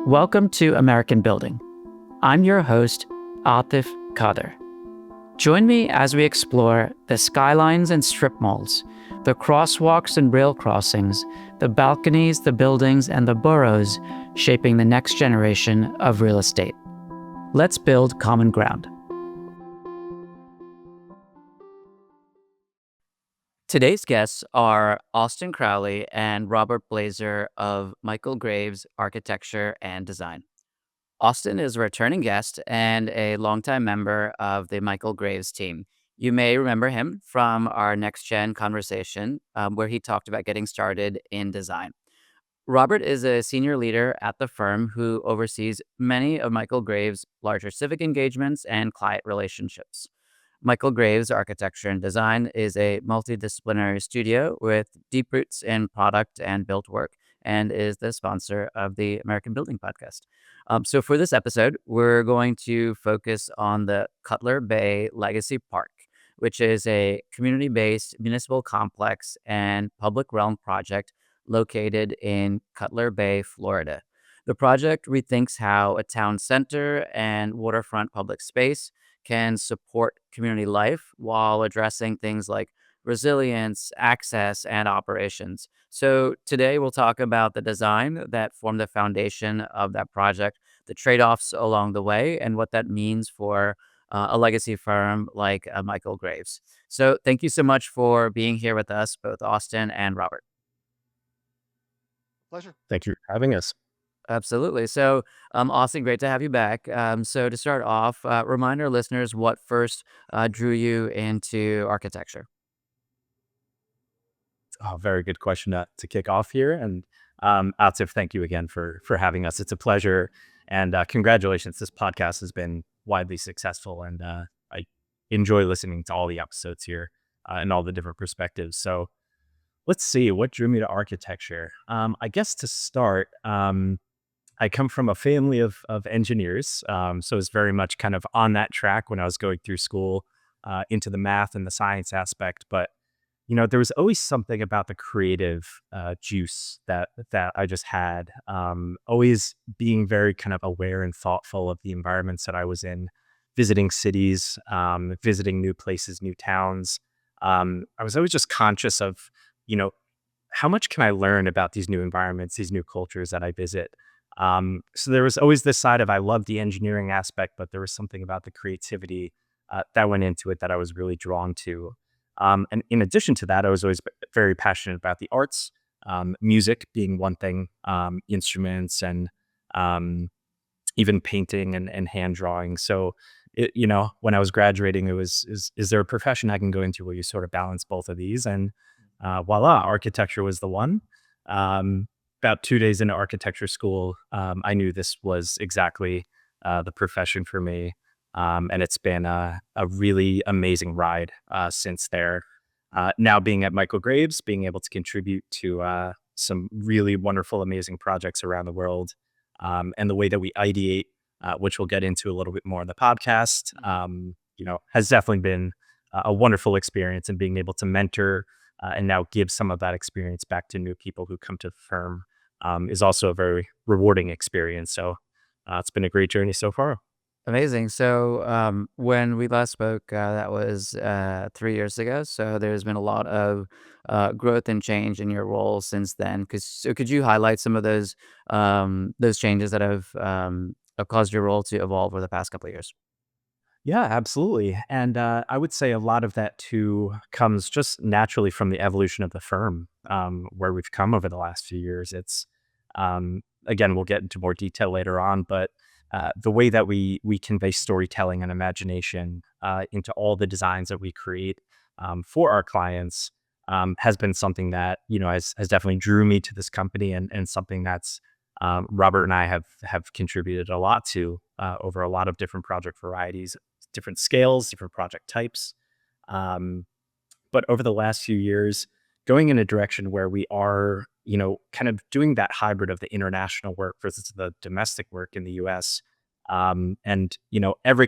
Welcome to American Building. I'm your host, Atif Kader. Join me as we explore the skylines and strip malls, the crosswalks and rail crossings, the balconies, the buildings, and the boroughs shaping the next generation of real estate. Let's build common ground. Today's guests are Austin Crowley and Robert Blaser of Michael Graves Architecture and Design. Austin is a returning guest and a longtime member of the Michael Graves team. You may remember him from our Next Gen conversation, where he talked about getting started in design. Robert is a senior leader at the firm who oversees many of Michael Graves' larger civic engagements and client relationships. Michael Graves Architecture and Design is a multidisciplinary studio with deep roots in product and built work, and is the sponsor of the American Building podcast. So for this episode, we're going to focus on the Cutler Bay Legacy Park, which is a community-based municipal complex and public realm project located in Cutler Bay, Florida. The project rethinks how a town center and waterfront public space can support community life while addressing things like resilience, access, and operations. So today we'll talk about the design that formed the foundation of that project, the trade-offs along the way, and what that means for a legacy firm like Michael Graves. So thank you so much for being here with us, both Austin and Robert. Pleasure. Thank you for having us. Absolutely. So, Austin, great to have you back. So to start off, remind our listeners what first drew you into architecture. Oh, very good question to kick off here. And Atif, thank you again for having us. It's a pleasure. And congratulations. This podcast has been widely successful. And I enjoy listening to all the episodes here and all the different perspectives. So let's see, what drew me to architecture? I guess to start, I come from a family of engineers. So it's very much kind of on that track when I was going through school into the math and the science aspect. But there was always something about the creative juice that I just had. Always being very kind of aware and thoughtful of the environments that I was in, visiting cities, visiting new places, new towns. I was always just conscious of, how much can I learn about these new environments, these new cultures that I visit? So there was always this side of, I love the engineering aspect, but there was something about the creativity that went into it that I was really drawn to. And in addition to that, I was always very passionate about the arts, music being one thing, instruments, and even painting and hand drawing. So, when I was graduating, it was, is there a profession I can go into where you sort of balance both of these? And voila, architecture was the one. About 2 days into architecture school, I knew this was exactly the profession for me. And it's been a really amazing ride since there. Now being at Michael Graves, being able to contribute to some really wonderful, amazing projects around the world. And the way that we ideate, which we'll get into a little bit more in the podcast, has definitely been a wonderful experience, and being able to mentor and now give some of that experience back to new people who come to the firm is also a very rewarding experience. So it's been a great journey so far. Amazing. So when we last spoke, that was 3 years ago. So there's been a lot of growth and change in your role since then. Could you highlight some of those changes that have caused your role to evolve over the past couple of years? Yeah, absolutely. And I would say a lot of that too comes just naturally from the evolution of the firm, where we've come over the last few years. It's, again, we'll get into more detail later on, but the way that we convey storytelling and imagination into all the designs that we create for our clients has been something that, has definitely drew me to this company, and something that's Robert and I have contributed a lot to over a lot of different project varieties, different scales, different project types. But over the last few years, going in a direction where we are, kind of doing that hybrid of the international work versus the domestic work in the US. And, every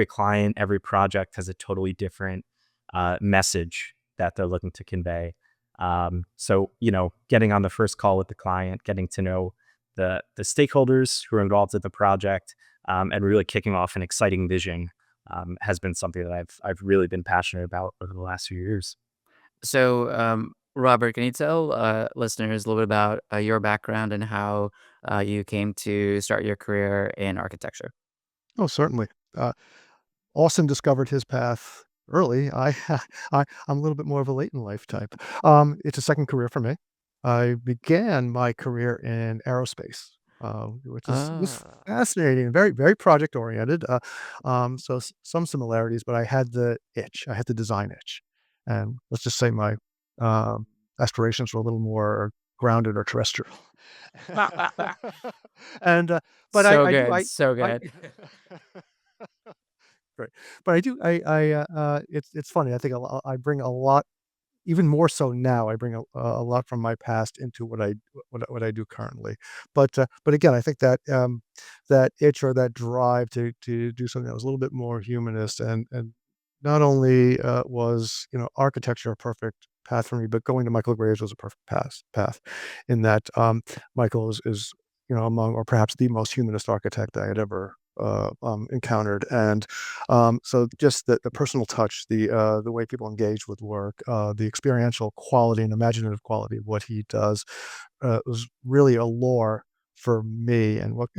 client, every project has a totally different message that they're looking to convey. So, getting on the first call with the client, getting to know the stakeholders who are involved in the project, and really kicking off an exciting vision, has been something that I've really been passionate about over the last few years. So, Robert, can you tell listeners a little bit about your background and how you came to start your career in architecture? Oh, certainly. Uh, Austin discovered his path early. I'm a little bit more of a late in life type. It's a second career for me. I began my career in aerospace, which was Ah. fascinating, very very project oriented. So some similarities, but I had the itch. I had the design itch, and let's just say my um, aspirations were a little more grounded or terrestrial. and but So I do good, so I good. Right. But I do it's funny, I think I bring a lot even more so now, I bring a lot from my past into what I do currently. But again, I think that, that itch or that drive to do something that was a little bit more humanist and not only, was, architecture a perfect path for me, but going to Michael Graves was a perfect path in that, Michael is, among or perhaps the most humanist architect I had ever, encountered, and so just the personal touch, the way people engage with work, the experiential quality and imaginative quality of what he does, was really a lure for me. And what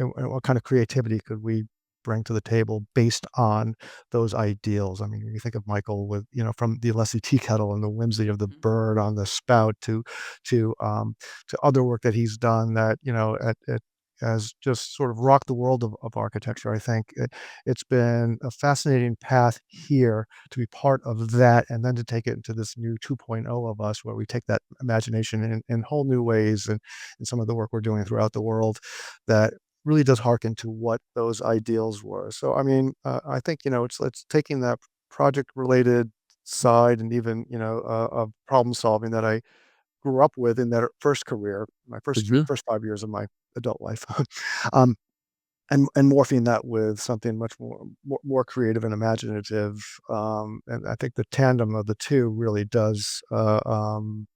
kind of creativity could we bring to the table based on those ideals? I mean, when you think of Michael with from the Alessi tea kettle and the whimsy of the Mhm. bird on the spout to um, to other work that he's done that at has just sort of rocked the world of architecture. I think it's been a fascinating path here to be part of that and then to take it into this new 2.0 of us where we take that imagination in whole new ways and in some of the work we're doing throughout the world that really does harken to what those ideals were. So, I mean, I think, it's taking that project related side and even, of problem solving that I grew up with in that first career, my Mhm. first 5 years of my adult life. Um, and morphing that with something much more creative and imaginative, and I think the tandem of the 2 really does, I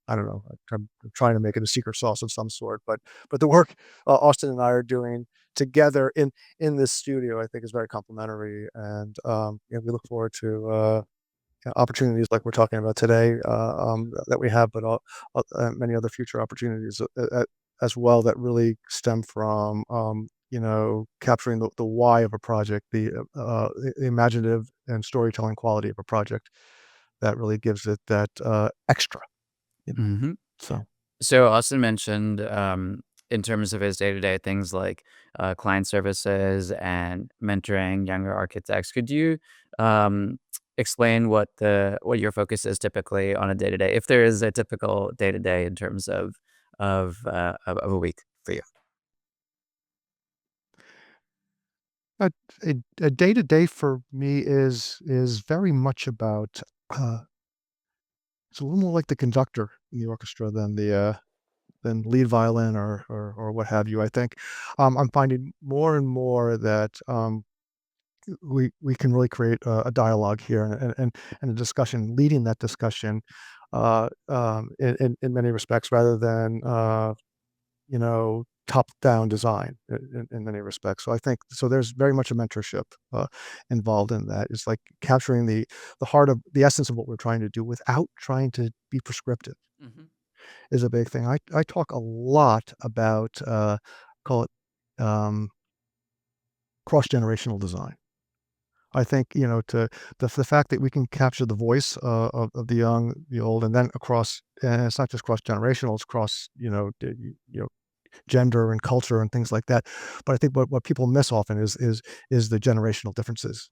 don't know, I'm trying to make it a secret sauce of some sort, but the work, Austin and I are doing together in this studio, I think is very complimentary, and, we look forward to, opportunities like we're talking about today, that we have, but many other future opportunities as well that really stem from, capturing the why of a project, the imaginative and storytelling quality of a project that really gives it that extra, you know. Mhm. So So Austin mentioned, in terms of his day-to-day things like client services and mentoring younger architects. Could you explain what your focus is typically on a day-to-day, if there is a typical day-to-day in terms of a week for you? a, a day to day for me is very much about. It's a little more like the conductor in the orchestra than lead violin or what have you. I think I'm finding more and more that we can really create a dialogue here and a discussion, leading that discussion in many respects, rather than top down design in many respects. So I think so. There's very much a mentorship involved in that. It's like capturing the heart of the essence of what we're trying to do without trying to be prescriptive Mhm. is a big thing. I talk a lot about, call it, um, cross-generational design. I think, to the fact that we can capture the voice, of the young, the old, and then across and it's not just cross-generational, it's cross, gender and culture and things like that. But I think what people miss often is the generational differences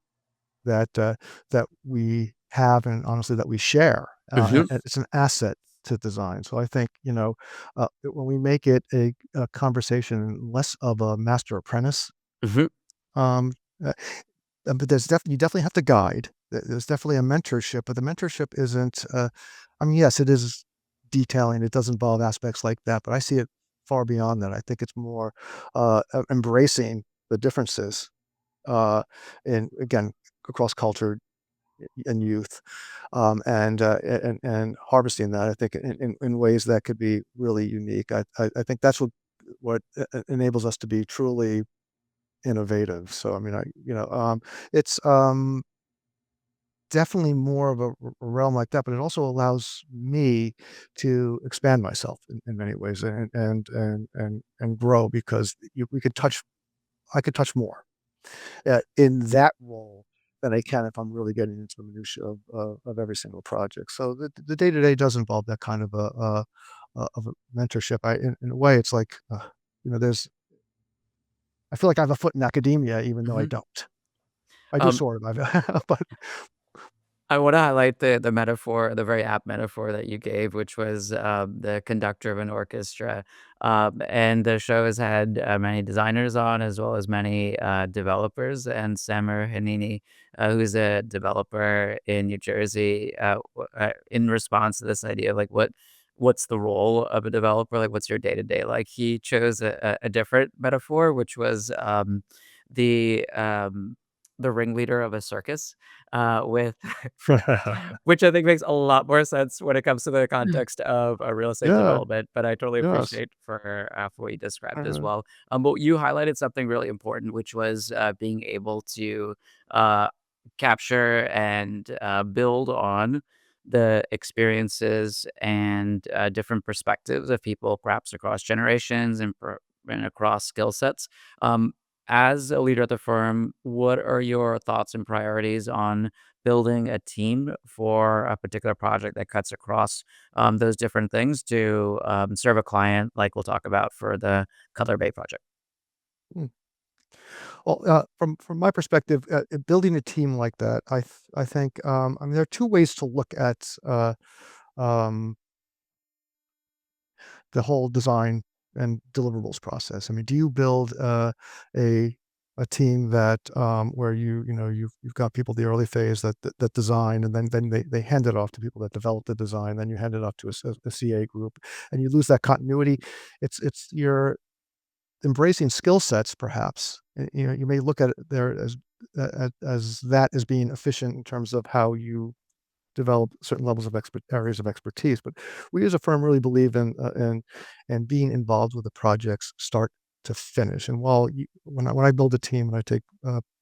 that, that we have and honestly that we share, Mhm. and it's an asset to design. So I think, when we make it a conversation less of a master apprentice, Mhm. um, uh, but you definitely have to guide. There's definitely a mentorship, but the mentorship isn't, I mean, yes, it is detailing, it does involve aspects like that, but I see it far beyond that. I think it's more, embracing the differences, in again, across culture and youth, and harvesting that, I think, in ways that could be really unique. I think that's what what enables us to be truly innovative. So I mean, it's definitely more of a realm like that, but it also allows me to expand myself in many ways and grow because we could touch I could touch more in that role than I can if I'm really getting into the minutia of every single project. So the day to day does involve that kind of a mentorship. In a way, it's like there's I feel like I have a foot in academia, even though I Mhm. don't. I do Um, sort of, but I want to highlight the metaphor, the very apt metaphor that you gave, which was the conductor of an orchestra. And the show has had many designers on, as well as many developers. And Samer Hanini, who's a developer in New Jersey, in response to this idea of like what's the role of a developer? Like, what's your day to day? Like, he chose a different metaphor, which was the um, the ringleader of a circus with which I think makes a lot more sense when it comes to the context of a real estate yeah, development, but I totally yes. appreciate for what you described as Uh, well. But you highlighted something really important, which was being able to uh, capture and build on the experiences and different perspectives of people, perhaps across generations and across skill sets. Um, as a leader at the firm, what are your thoughts and priorities on building a team for a particular project that cuts across those different things to serve a client, like we'll talk about for the Cutler Bay project? mm. Well, from my perspective, building a team like that, I think, I mean, there are 2 ways to look at, um, the whole design and deliverables process. I mean, do you build, a a team that, where you've got people the early phase that design, and then they hand it off to people that develop the design, then you hand it off to a CA group, and you lose that continuity. You're embracing skill sets perhaps. You may look at it there as that as being efficient in terms of how you develop certain levels of areas of expertise. But we as a firm really believe in being involved with the projects start to finish. And while when I build a team and I take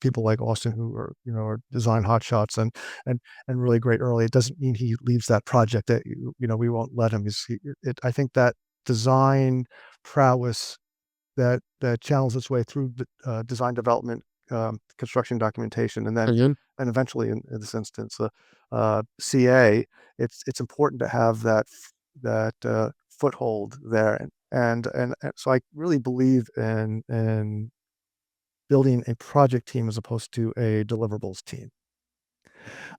people like Austin who are design hotshots and really great early, it doesn't mean he leaves that project that we won't let him. I think that design prowess that channels its way through the design development, construction documentation, and eventually in this instance, CA. It's important to have that foothold there, and so I really believe in building a project team as opposed to a deliverables team,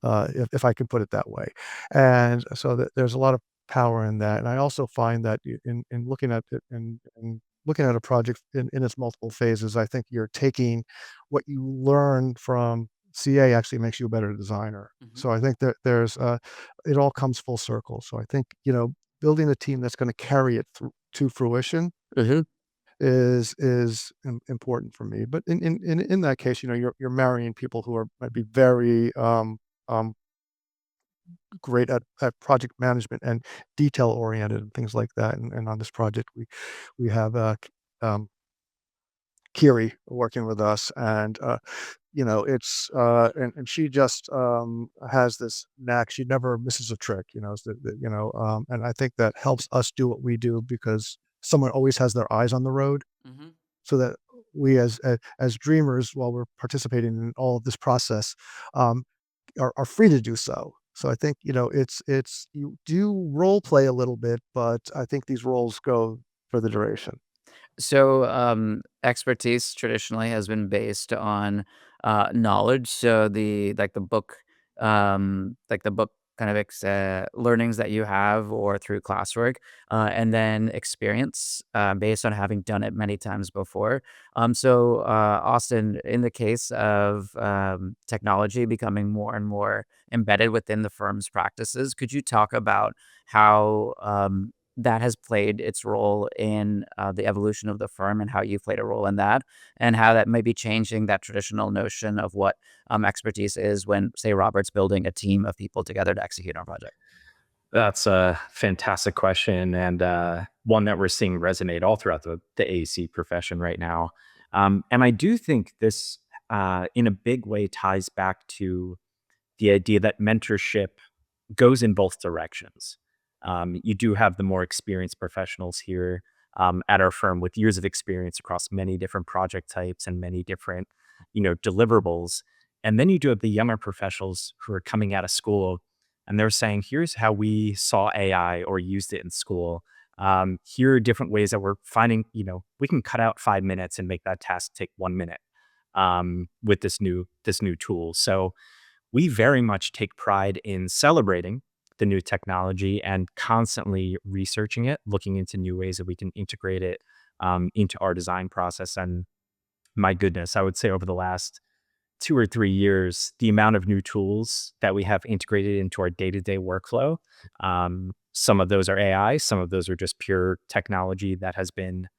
if I can put it that way. And so there's a lot of power in that. And I also find that in looking at it and looking at a project in its multiple phases, I think you're taking what you learn from CA actually makes you a better designer. Mhm. So I think that it all comes full circle. So I think, building a team that's going to carry it through to fruition Mhm. is important for me. But in that case, you're marrying people who might be very um, great at project management and detail oriented and things like that. And on this project, we have um, Kiri working with us, and it's and she just has this knack. She never misses a trick. And I think that helps us do what we do because someone always has their eyes on the road Mhm. so that we as dreamers, while we're participating in all of this process, um, are free to do so. So I think, it's you do role play a little bit, but I think these roles go for the duration. So, expertise traditionally has been based on knowledge. So like the book kind of learnings that you have or through classwork, and then experience based on having done it many times before. Austin, in the case of technology becoming more and more embedded within the firm's practices, could you talk about how that has played its role in the evolution of the firm and how you played a role in that, and how that may be changing that traditional notion of what expertise is when, say, Robert's building a team of people together to execute on a project? That's a fantastic question. And one that we're seeing resonate all throughout the AEC profession right now. And I do think this, in a big way, ties back to the idea that mentorship goes in both directions. You do have the more experienced professionals here at our firm with years of experience across many different project types and many different, deliverables. And then you do have the younger professionals who are coming out of school and they're saying, here's how we saw AI or used it in school. Here are different ways that we're finding, we can cut out 5 minutes and make that task take 1 minute with this new tool. So we very much take pride in celebrating the new technology and constantly researching it, looking into new ways that we can integrate it into our design process. And my goodness, I would say over the last 2 or 3 years, the amount of new tools that we have integrated into our day-to-day workflow. Some of those are AI, some of those are just pure technology that has been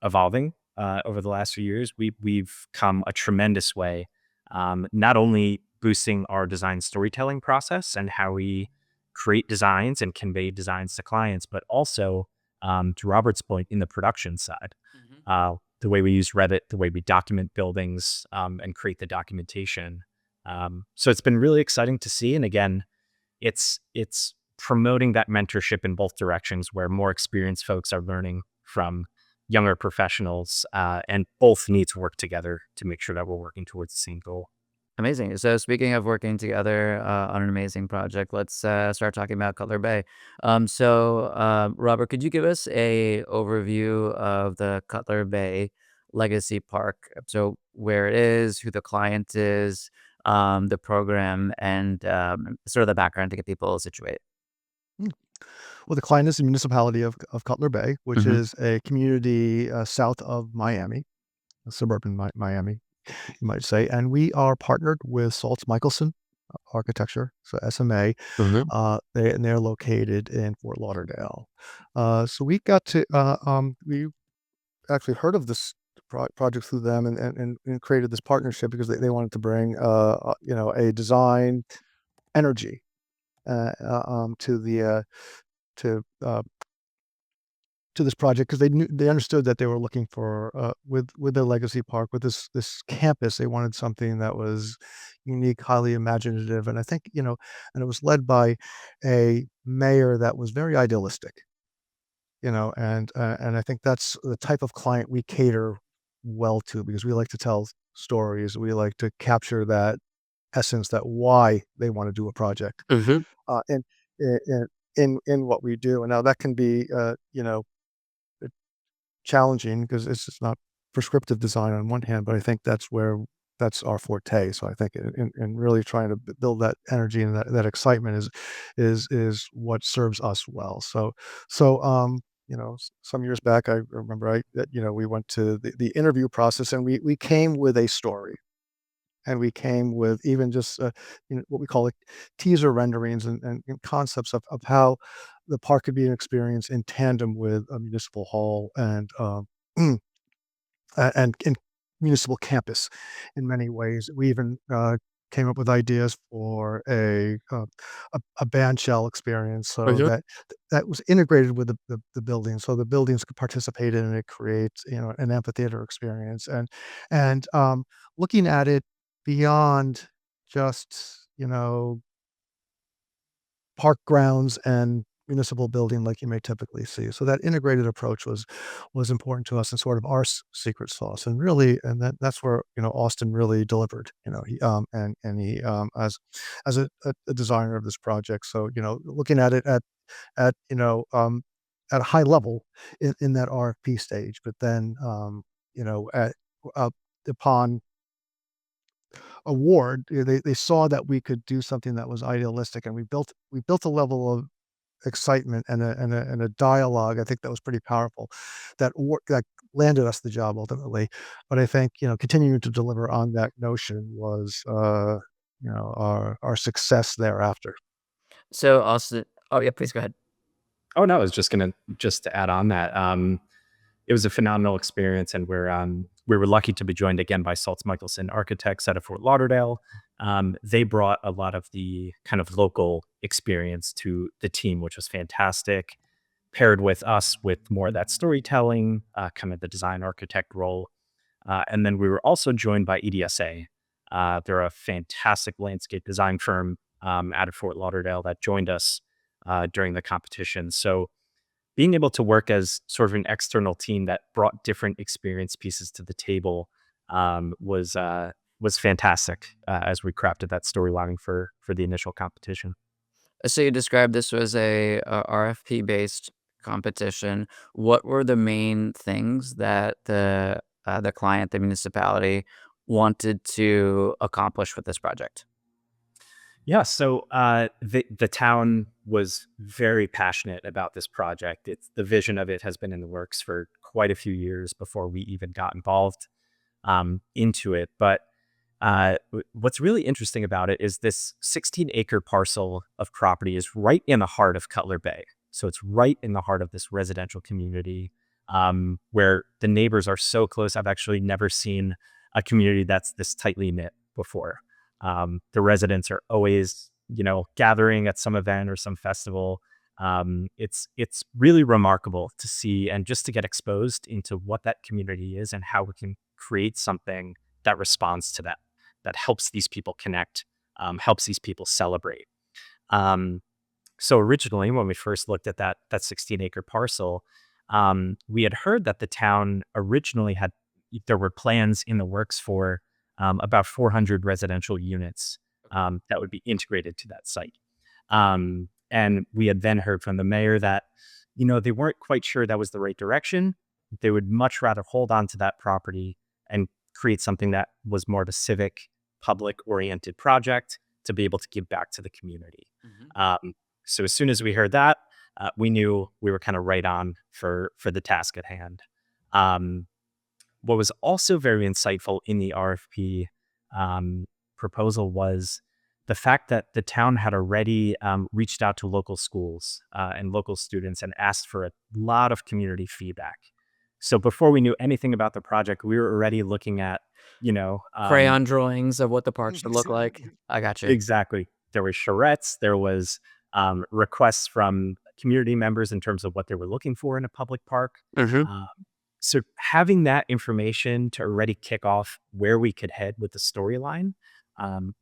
evolving over the last few years. We've come a tremendous way, not only boosting our design storytelling process and how we create designs and convey designs to clients, but also to Robert's point in the production side. Mhm. The way we use Revit, the way we document buildings and create the documentation. So it's been really exciting to see. And again, it's promoting that mentorship in both directions, where more experienced folks are learning from younger professionals, and both need to work together to make sure that we're working towards the same goal. Amazing. So speaking of working together on an amazing project, let's start talking about Cutler Bay. Robert, could you give us a overview of the Cutler Bay Legacy Park? So where it is, who the client is, the program, and sort of the background to get people situated. Mm. Well, the client is the municipality of Cutler Bay, which Hmm. is a community south of Miami, suburban Miami, you might say. And we are partnered with Saltz Michelson Architecture, so SMA. Hmm. They're located in Fort Lauderdale. So we actually heard of this project through them and created this partnership because they wanted to bring a design energy to the to to this project because they understood that they were looking for with their legacy park with this campus. They wanted something that was unique, highly imaginative, and I think and it was led by a mayor that was very idealistic. And I think that's the type of client we cater well to because we like to tell stories. We like to capture that essence, that why they want to do a project, Hmm. and in what we do. And now that can be challenging because it's just not prescriptive design on one hand, but I think that's our forte. So I think in really trying to build that energy and that excitement is what serves us well. Some years back, I remember we went to the interview process and we came with a story and we came with even just what we call like teaser renderings and concepts of how the park could be an experience in tandem with a municipal hall and municipal campus in many ways. We even came up with ideas for a band shell experience so Mhm. that was integrated with the building, so the buildings could participate in it, create an amphitheater experience, and looking at it beyond just park grounds and municipal building like you may typically see. So that integrated approach was important to us and sort of our secret sauce. And really, and that's where Austin really delivered. He and he as a designer of this project. So looking at it at at a high level in that RFP stage, but then at uh, upon award, they saw that we could do something that was idealistic, and we built a level of excitement and a dialogue, I think that was pretty powerful, that landed us the job ultimately. But I think, continuing to deliver on that notion was, our success thereafter. So Austin, oh yeah, please go ahead. Oh no, I was just to add on that. It was a phenomenal experience, and we were lucky to be joined again by Saltz Michelson Architects out of Fort Lauderdale. They brought a lot of the kind of local experience to the team, which was fantastic. paired with us with more of that storytelling, kind of the design architect role. And then we were also joined by EDSA. They're a fantastic landscape design firm out of Fort Lauderdale that joined us during the competition. So being able to work as sort of an external team that brought different experience pieces to the table was fantastic as we crafted that storyline for the initial competition. So you described this was a RFP based competition. What were the main things that the client, the municipality, wanted to accomplish with this project? Yeah, so the town was very passionate about this project. It's the vision of it has been in the works for quite a few years before we even got involved into it. But what's really interesting about it is this 16-acre parcel of property is right in the heart of Cutler Bay. So it's right in the heart of this residential community where the neighbors are so close. I've actually never seen a community that's this tightly knit before. The residents are always, gathering at some event or some festival. It's really remarkable to see and just to get exposed into what that community is and how we can create something that responds to that, that helps these people connect, helps these people celebrate. Um, so originally, when we first looked at that 16-acre parcel, we had heard that the town originally had there were plans in the works for about 400 residential units that would be integrated to that site. And we had then heard from the mayor that they weren't quite sure that was the right direction. They would much rather hold on to that property and create something that was more of a civic, public oriented project to be able to give back to the community. Mhm. Um, so as soon as we heard that, we knew we were kind of right on for the task at hand. Um, what was also very insightful in the RFP um, proposal was the fact that the town had already reached out to local schools and local students and asked for a lot of community feedback. So before we knew anything about the project, we were already looking at, you know, um, Crayon drawings of what the park should look like. I got you. exactly. There was charrettes. There was requests from community members in terms of what they were looking for in a public park. Mhm. Um, so having that information to already kick off where we could head with the storyline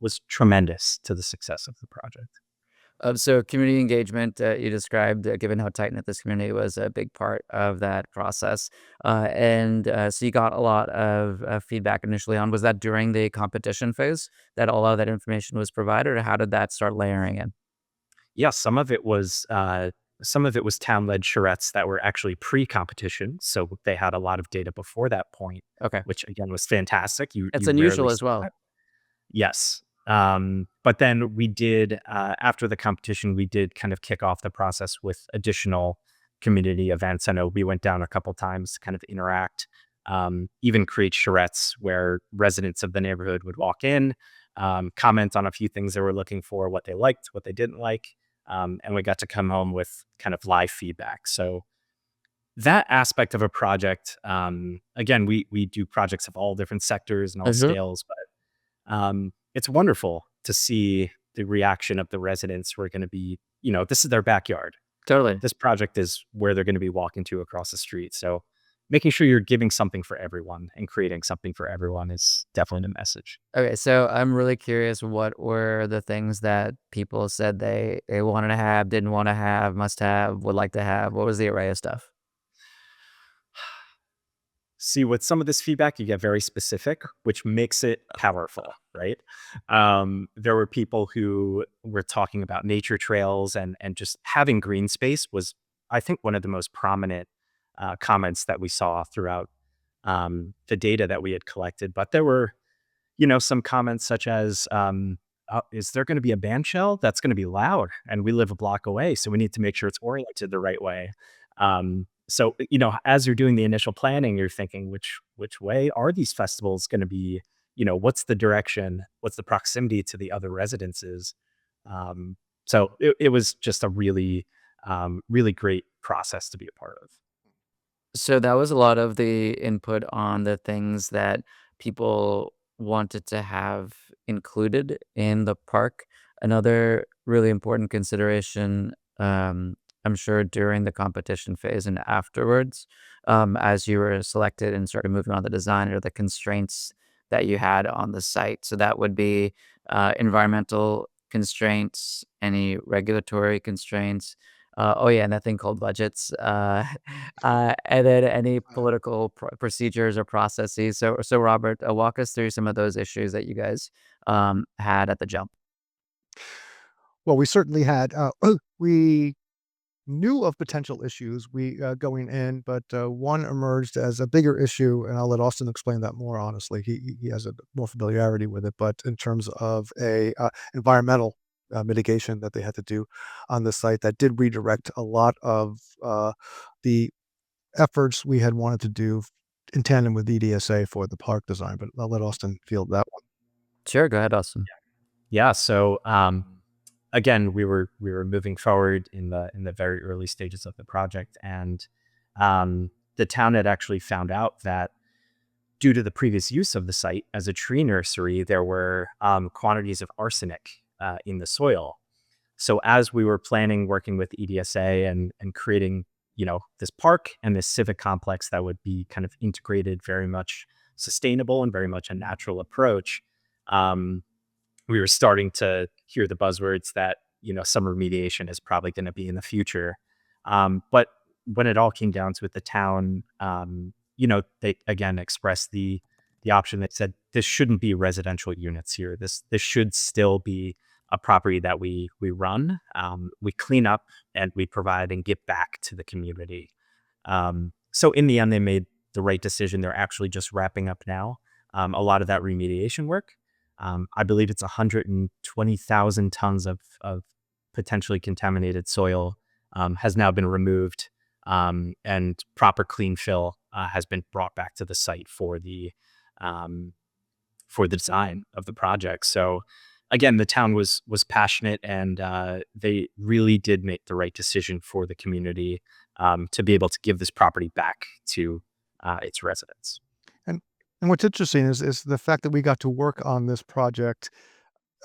was tremendous to the success of the project. So community engagement, you described, given how tight knit this community was, a big part of that process. And so you got a lot of feedback initially on. Was that during the competition phase that all of that information was provided, or how did that start layering in? Yeah, some of it was town-led charrettes that were actually pre-competition, so they had a lot of data before that point, Okay, which again was fantastic. You it's you rarely unusual as see well. that. Yes. But then we did, after the competition, we did kind of kick off the process with additional community events. I know we went down a couple times to kind of interact, even create charrettes where residents of the neighborhood would walk in, comment on a few things they were looking for, what they liked, what they didn't like. And we got to come home with kind of live feedback. So that aspect of a project, again, we do projects of all different sectors and all Mhm. scales, it's wonderful to see the reaction of the residents who are going to be, this is their backyard. Totally. This project is where they're going to be walking to across the street. So making sure you're giving something for everyone and creating something for everyone is definitely the message. Okay, so I'm really curious, what were the things that people said they wanted to have, didn't want to have, must have, would like to have? What was the array of stuff? See, with some of this feedback, you get very specific, which makes it powerful, right? There were people who were talking about nature trails and just having green space was, I think, one of the most prominent comments that we saw throughout the data that we had collected. But there were, some comments such as, is there going to be a band shell that's going to be loud? And we live a block away, so we need to make sure it's oriented the right way. So, as you're doing the initial planning, you're thinking, which way are these festivals going to be? What's the direction? What's the proximity to the other residences? So it was just a really, really great process to be a part of. So that was a lot of the input on the things that people wanted to have included in the park. Another really important consideration, I'm sure during the competition phase and afterwards, as you were selected and started moving on the design or the constraints that you had on the site. So that would be environmental constraints, any regulatory constraints. Oh yeah, and that thing called budgets, and then any political procedures or processes. So Robert, walk us through some of those issues that you guys had at the jump. Well, we certainly had, we knew of potential issues going in, but one emerged as a bigger issue, and I'll let Austin explain that more honestly. He has a more familiarity with it, but in terms of a environmental mitigation that they had to do on the site, that did redirect a lot of the efforts we had wanted to do in tandem with EDSA for the park design. But I'll let Austin field that one. Sure, go ahead, Austin. Yeah. So again, we were moving forward in the very early stages of the project, and the town had actually found out that due to the previous use of the site as a tree nursery, there were quantities of arsenic in the soil. So as we were planning, working with EDSA and creating, this park and this civic complex that would be kind of integrated, very much sustainable and very much a natural approach, um, we were starting to hear the buzzwords that, some remediation is probably going to be in the future. But when it all came down to it, the town, they again expressed the option that said this shouldn't be residential units here. This should still be a property that we run, we clean up, and we provide and give back to the community. So in the end, they made the right decision. They're actually just wrapping up now a lot of that remediation work. I believe it's 120,000 tons of potentially contaminated soil has now been removed, and proper clean fill has been brought back to the site um, for the design of the project. So again, the town was passionate, and they really did make the right decision for the community to be able to give this property back to its residents. And and what's interesting is the fact that we got to work on this project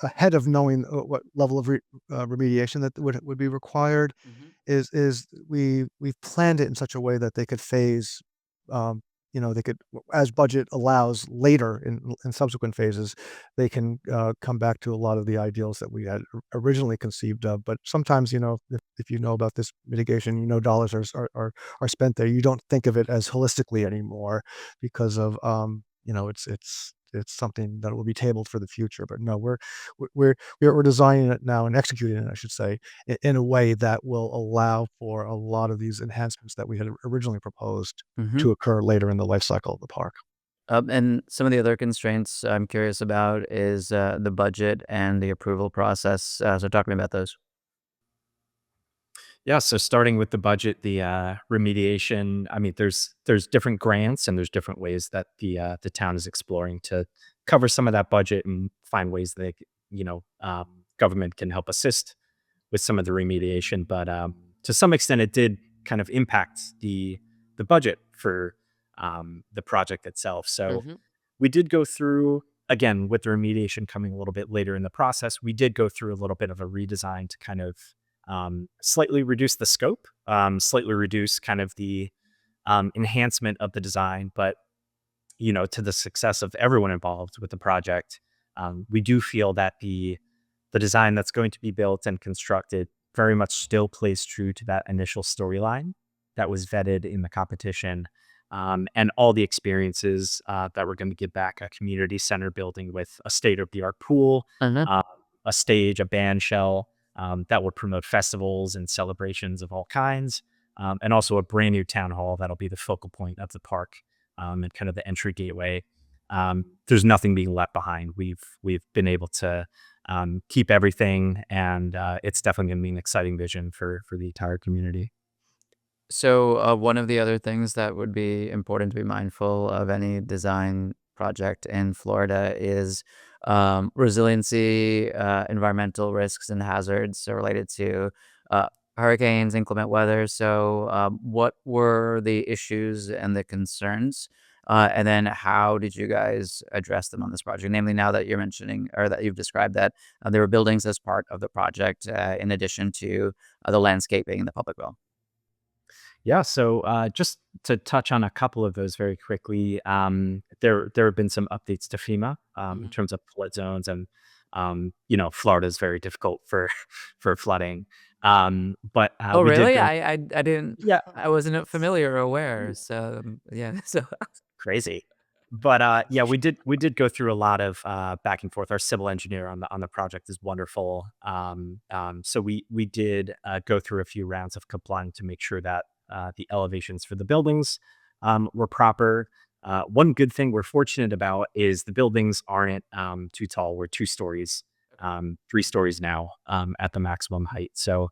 ahead of knowing what level of remediation that would be required. Mhm. Is we planned it in such a way that they could phase, um, they could, as budget allows later in subsequent phases, they can come back to a lot of the ideals that we had originally conceived of. But sometimes, if you know about this mitigation, dollars are spent there. You don't think of it as holistically anymore because of it's something that will be tabled for the future. But no, we're designing it now and executing it, I should say, in a way that will allow for a lot of these enhancements that we had originally proposed Mhm. to occur later in the life cycle of the park. And some of the other constraints I'm curious about is the budget and the approval process. So talk to me about those. Yeah, so starting with the budget, the remediation. I mean, there's different grants and there's different ways that the town is exploring to cover some of that budget and find ways that government can help assist with some of the remediation. But to some extent, it did kind of impact the budget for the project itself. So Mhm. we did go through, again, with the remediation coming a little bit later in the process, we did go through a little bit of a redesign to kind of slightly reduce the scope, slightly reduce kind of the enhancement of the design, but to the success of everyone involved with the project, we do feel that the design that's going to be built and constructed very much still plays true to that initial storyline that was vetted in the competition, and all the experiences that we're going to give back: a community center building with a state of the art pool, Mhm. uh, a stage, a band shell that will promote festivals and celebrations of all kinds, and also a brand new town hall that'll be the focal point of the park, and kind of the entry gateway. There's nothing being left behind. We've been able to keep everything, and it's definitely going to be an exciting vision for the entire community. So, one of the other things that would be important to be mindful of any design project in Florida is resiliency, environmental risks and hazards related to uh, hurricanes, inclement weather. So, what were the issues and the concerns And then how did you guys address them on this project? Namely, now that you're mentioning or that you've described that there were buildings as part of the project, in addition to the landscaping and the public well. Yeah, so just to touch on a couple of those very quickly, there have been some updates to FEMA in Mhm. terms of flood zones, and Florida is very difficult for for flooding. But Oh, we did really? go, I didn't yeah, I wasn't familiar or aware. So yeah, so crazy. But yeah, we did go through a lot of back and forth. Our civil engineer on the project is wonderful. So we did go through a few rounds of complying to make sure that the elevations for the buildings were proper. One good thing we're fortunate about is the buildings aren't too tall. We're 2 stories, 3 stories now at the maximum height. So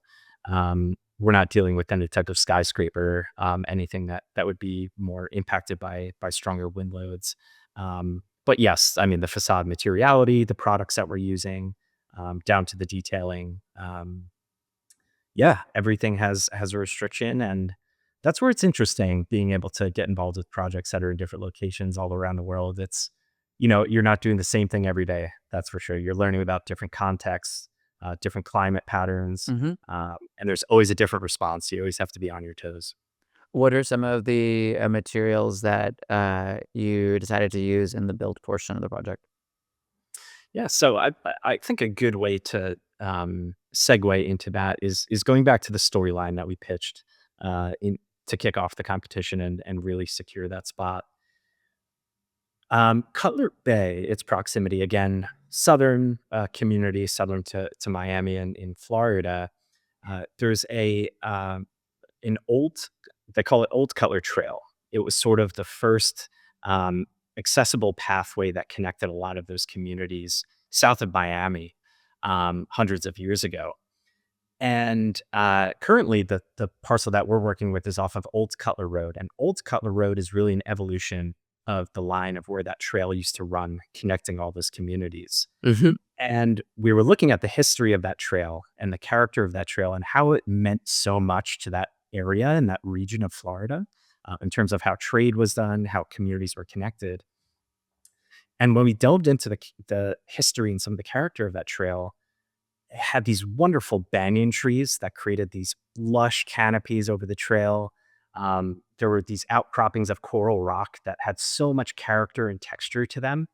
we're not dealing with any type of skyscraper, anything that would be more impacted by stronger wind loads. But yes, I mean the facade materiality, the products that we're using, down to the detailing. Yeah, everything has a restriction, and that's where it's interesting being able to get involved with projects that are in different locations all around the world. It's you're not doing the same thing every day. That's for sure. You're learning about different contexts, different climate patterns, Mhm. and there's always a different response. You always have to be on your toes. What are some of the materials that you decided to use in the build portion of the project? Yeah, so I think a good way to segue into that is going back to the storyline that we pitched in to kick off the competition and really secure that spot. Cutler Bay, its proximity, again, southern community, southern to Miami and in Florida. There's an old, they call it Old Cutler Trail. It was sort of the first um, accessible pathway that connected a lot of those communities south of Miami hundreds of years ago. And currently, the parcel that we're working with is off of Old Cutler Road, and Old Cutler Road is really an evolution of the line of where that trail used to run, connecting all those communities. Mhm. And we were looking at the history of that trail and the character of that trail and how it meant so much to that area and that region of Florida in terms of how trade was done, how communities were connected. And when we delved into the history and some of the character of that trail, it had these wonderful banyan trees that created these lush canopies over the trail. There were these outcroppings of coral rock that had so much character and texture to them.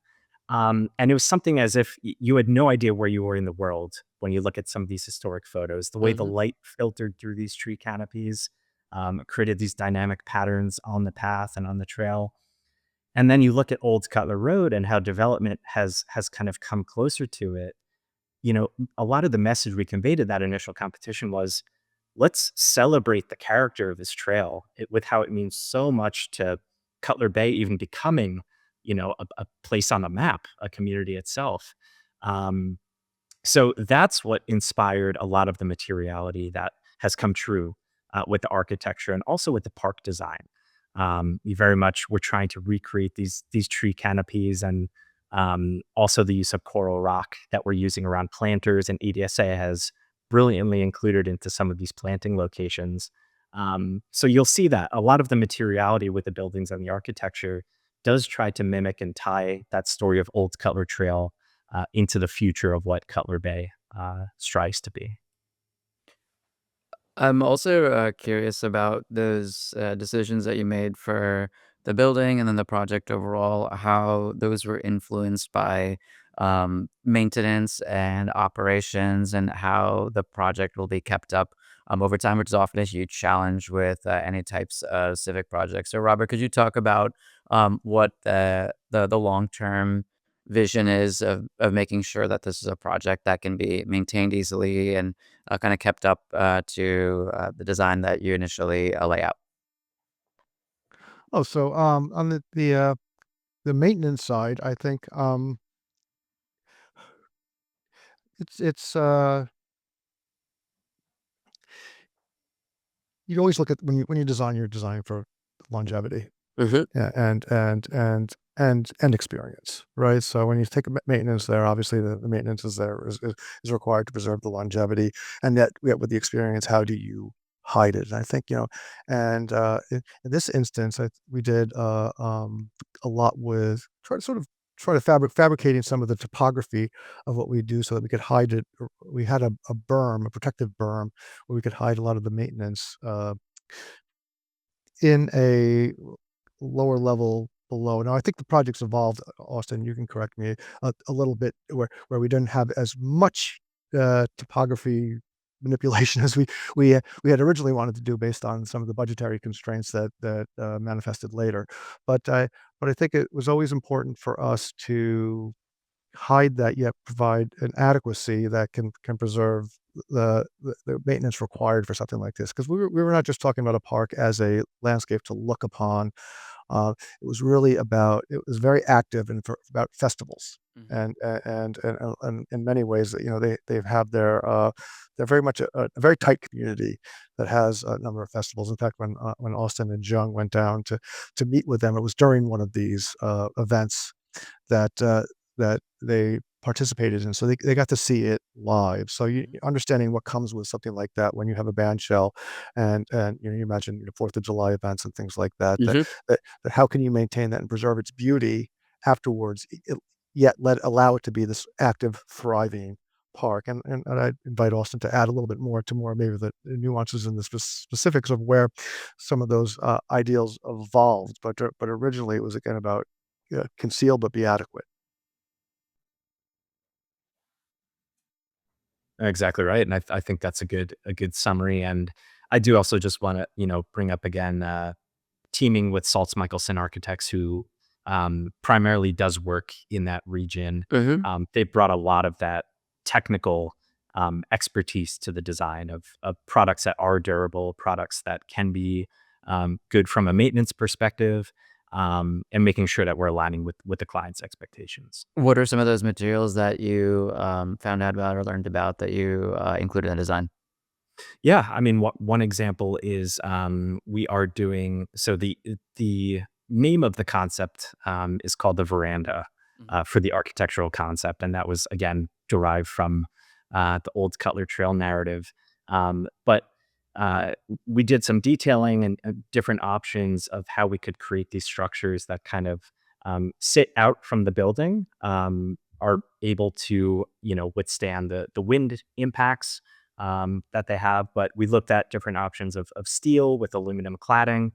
And it was something as if you had no idea where you were in the world when you look at some of these historic photos. The way the Mhm. light filtered through these tree canopies created these dynamic patterns on the path and on the trail. And then you look at Old Cutler Road and how development has kind of come closer to it. A lot of the message we conveyed at that initial competition was, let's celebrate the character of this trail with how it means so much to Cutler Bay, even becoming, a place on the map, a community itself. Um, so that's what inspired a lot of the materiality that has come true with the architecture and also with the park design. We very much were trying to recreate these tree canopies and also the use of coral rock that we're using around planters, and EDSA has brilliantly included into some of these planting locations. So you'll see that a lot of the materiality with the buildings and the architecture does try to mimic and tie that story of Old Cutler Trail into the future of what Cutler Bay strives to be. I'm also curious about those decisions that you made for the building and then the project overall, how those were influenced by maintenance and operations, and how the project will be kept up over time, which is often a huge challenge with any types of civic projects. So, Robert, could you talk about what the long term vision is of making sure that this is a project that can be maintained easily and kinda kept up, to, the design that you initially, lay out. Oh, so, on the maintenance side, I think, it's you always look at when you design, you're designing for longevity, Mhm. yeah, and experience, right? So when you take maintenance there, obviously the maintenance is there is required to preserve the longevity, and that, yeah, with the experience, how do you hide it. And I think, and in this instance, we did a lot with try to fabricating some of the topography of what we do so that we could hide it. We had a berm, a protective berm, where we could hide a lot of the maintenance in a lower level below. Now, I think the project's evolved, Austin, you can correct me, a little bit where we didn't have as much, topography manipulation as we had originally wanted to do based on some of the budgetary constraints that manifested later. But I think it was always important for us to hide that, yet provide an adequacy that can preserve the maintenance required for something like this. Because we were not just talking about a park as a landscape to look upon. It was really about it was very active and about festivals. Mhm. And in many ways, they have they're very much a very tight community that has a number of festivals. In fact, when Austin and Jung went down to meet with them, it was during one of these events that that they participated in, so they got to see it live. So Mhm. understanding what comes with something like that when you have a band shell, and you imagine 4th of July events and things like that. Mhm. That how can you maintain that and preserve its beauty afterwards, yet allow it to be this active, thriving park. And I invite Austin to add a little bit more to more maybe the nuances and the specifics of where some of those ideals evolved. But originally it was again about conceal but be adequate. Exactly right, and I think that's a good summary. And I do also just want to bring up again, teaming with Saltz Michelson Architects, who primarily does work in that region. Mhm. They brought a lot of that technical expertise to the design of products that are durable, products that can be good from a maintenance perspective, and making sure that we're aligning with the client's expectations. What are some of those materials that you, found out about or learned about that you, included in the design? Yeah, I mean, one example is we are doing so the name of the concept is called the veranda Mhm. for the architectural concept, and that was again derived from the old Cutler Trail narrative. But uh, we did some detailing and different options of how we could create these structures that kind of sit out from the building, are able to withstand the wind impacts that they have. But we looked at different options of steel with aluminum cladding,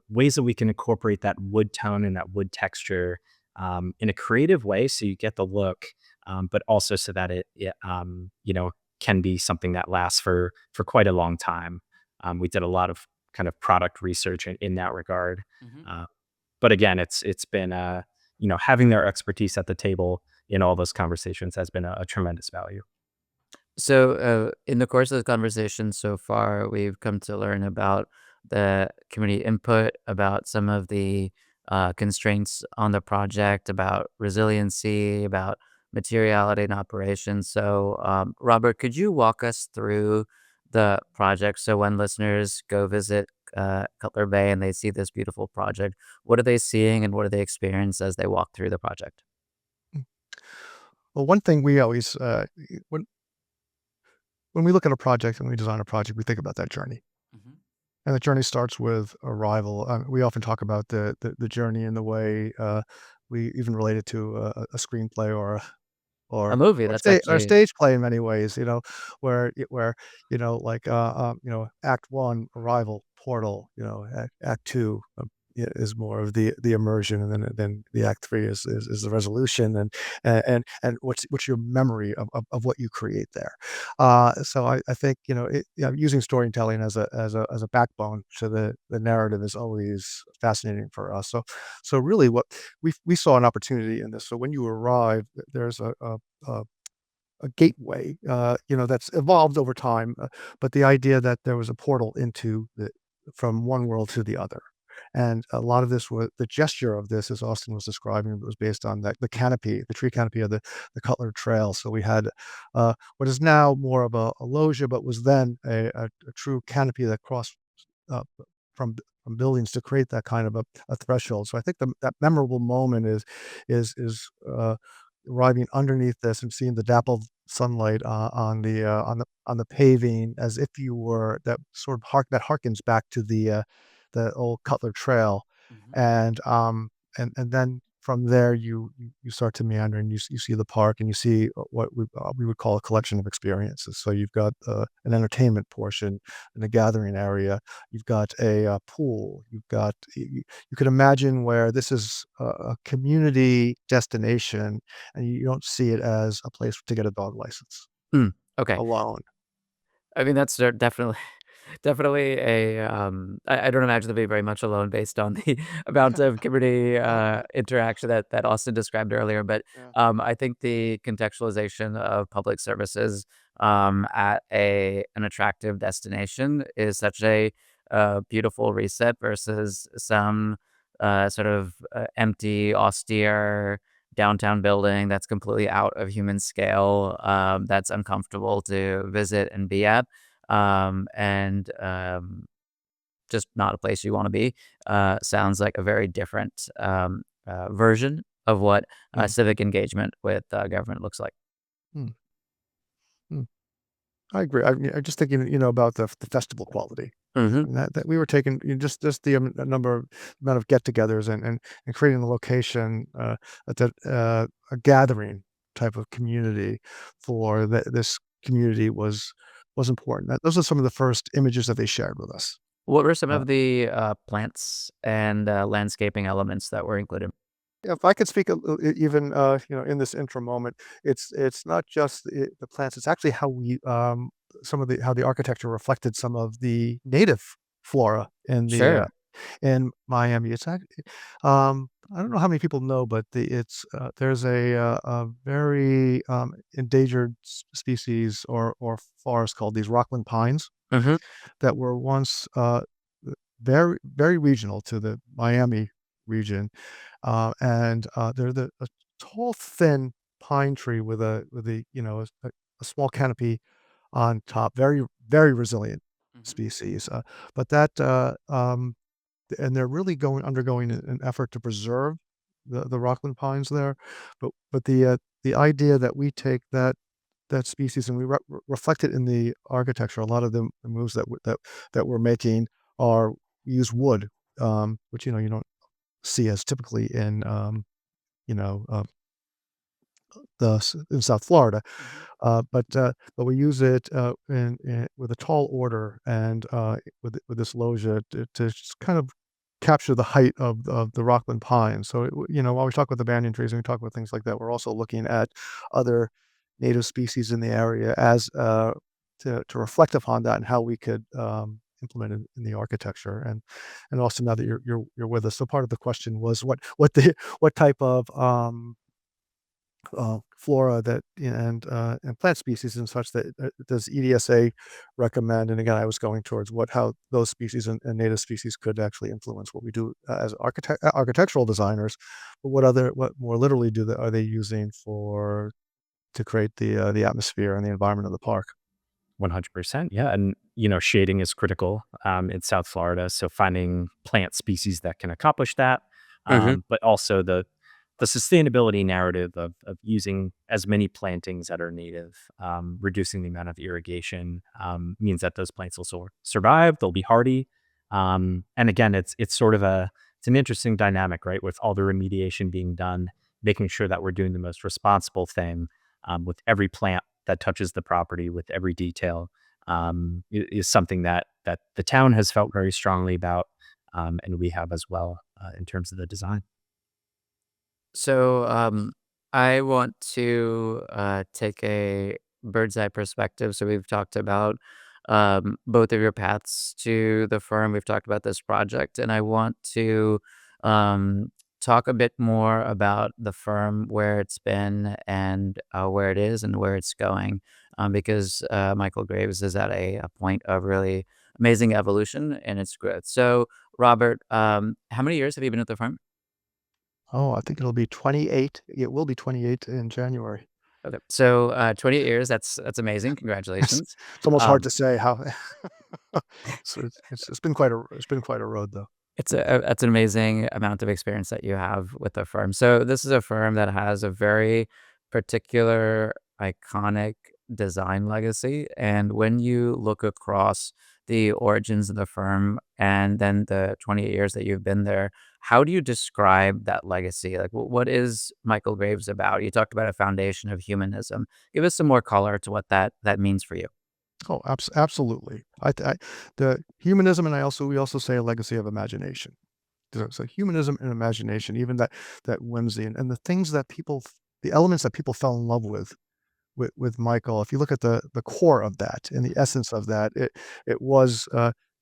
ways that we can incorporate that wood tone and that wood texture in a creative way, so you get the look, but also so that it can be something that lasts for quite a long time. We did a lot of kind of product research in that regard. Mhm. Uh, but again, it's been having their expertise at the table in all those conversations has been a tremendous value. So, in the course of the conversation so far, we've come to learn about the community input, about some of the constraints on the project, about resiliency, about materiality and operations. So, Robert, could you walk us through the project? So, when listeners go visit Cutler Bay and they see this beautiful project, what are they seeing and what do they experience as they walk through the project? Well, one thing we always, when we look at a project and we design a project, we think about that journey. Mhm. And the journey starts with arrival. We often talk about the journey in the way we even relate it to a screenplay A movie that's or a actually. stage play in many ways, where, like, act 1, arrival, portal, act 2, is more of the immersion, and then the act 3 is the resolution, and what's your memory of what you create there. So I think, using storytelling as a backbone to the narrative is always fascinating for us. So really what we saw an opportunity in this. So when you arrive, there's a a gateway, that's evolved over time, but the idea that there was a portal into from one world to the other. And a lot of this was the gesture of this, as Austin was describing, was based on the canopy, the tree canopy of the Cutler Trail. So we had what is now more of a loggia, but was then a true canopy that crossed uh, from buildings to create that kind of a threshold. So I think that memorable moment is arriving underneath this and seeing the dappled sunlight on the paving as if you were that sort of that harkens back to the old Cutler Trail, Mhm. and and then from there you start to meander and you see the park and you see what we would call a collection of experiences. So you've got an entertainment portion and a gathering area. You've got a pool. You've got you could imagine where this is a community destination, and you don't see it as a place to get a dog license Mm, okay. alone. I mean, that's definitely definitely I don't imagine to be very much alone based on the amount of community, interaction that Austin described earlier, but, Yeah. I think the contextualization of public services, at an attractive destination is such a, beautiful reset versus some, sort of, empty, austere downtown building that's completely out of human scale, that's uncomfortable to visit and be at, and just not a place you want to be. Sounds like a very different version of what Mm, civic engagement with government looks like. mm, mm. I agree. Mean, I'm just thinking, about the festival quality. Hmm. And that we were taking just the amount of get-togethers and creating the location, that a gathering type of community for this community was important. Those are some of the first images that they shared with us. What were some Uh, of the plants and landscaping elements that were included? if I could speak even in this interim moment, it's not just the plants. It's actually how we some of the how the architecture reflected some of the native flora Sure. in Miami. I don't know how many people know, but there's a very endangered species or forest called these Rockland pines Hmm. that were once very very regional to the Miami region, and they're a tall, thin pine tree with a small canopy on top. Very very resilient Hmm. species, but and they're really undergoing an effort to preserve the Rockland pines there, but the idea that we take that species and we reflect it in the architecture. A lot of the moves that we're making are use wood, which you don't see as typically in you know uh, in South Florida. Hmm. But we use it with a tall order and with this loggia to just kind of capture the height of the Rockland pine. So while we talk about the banyan trees and we talk about things like that, we're also looking at other native species in the area as to reflect upon that and how we could implement it in the architecture. And also now that you're with us, so part of the question was what type of flora and plant species and such that does EDSA recommend? And again, I was going towards how those species and native species could actually influence what we do as architectural designers, but what more literally are they using for to create the atmosphere and the environment of the park? 100%. Yeah. And, shading is critical in South Florida. So finding plant species that can accomplish that, Hmm. but also the sustainability narrative of using as many plantings that are native, reducing the amount of irrigation means that those plants will survive. They'll be hardy. And again, it's sort of it's an interesting dynamic, right? With all the remediation being done, making sure that we're doing the most responsible thing with every plant that touches the property, with every detail, is something that the town has felt very strongly about, and we have as well in terms of the design. So, I want to take a bird's eye perspective. So, we've talked about both of your paths to the firm. We've talked about this project, and I want to um, talk a bit more about the firm, where it's been, and where it is, and where it's going. Because Michael Graves is at a point of really amazing evolution in its growth. So, Robert, how many years have you been at the firm? Oh, I think it'll be 28. It will be 28 in January. Okay. So, 28 years, that's amazing, It's, congratulations. it's almost hard Um, to say how. So it's been quite a road though. that's an amazing amount of experience that you have with the firm. So, this is a firm that has a very particular iconic design legacy? And when you look across the origins of the firm and then the 28 years that you've been there, how do you describe that legacy? Like, what is Michael Graves about? You talked about a foundation of humanism. Give us some more color to what that means for you. Oh, absolutely. The humanism, and we also say a legacy of imagination. So humanism and imagination, even that whimsy and the things that the elements that people fell in love with Michael. If you look at the core of that and the essence of that, it was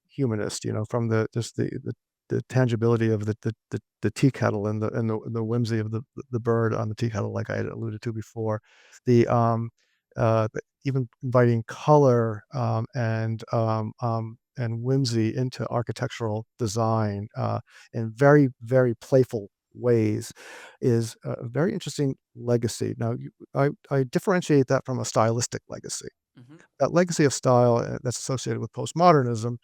humanist. From the just the tangibility of the tea kettle and the whimsy of the bird on the tea kettle, like I had alluded to before. The even inviting color and whimsy into architectural design in very, very playful ways is a very interesting legacy. Now, I differentiate that from a stylistic legacy. Mhm. That legacy of style that's associated with postmodernism,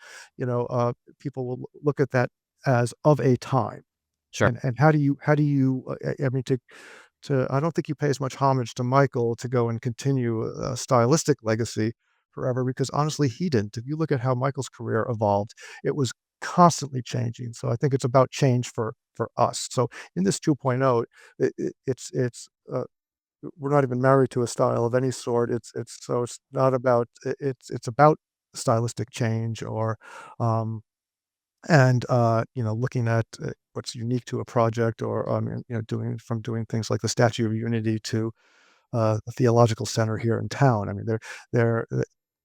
people will look at that as of a time. Sure. And how do you I mean, to I don't think you pay as much homage to Michael to go and continue a stylistic legacy forever because honestly, he didn't. If you look at how Michael's career evolved, it was constantly changing. So I think it's about change for us. So in this 2.0, it's we're not even married to a style of any sort. It's not about it's about stylistic change or um and looking at what's unique to a project or doing things like the Statue of Unity to the theological center here in town. I mean, they're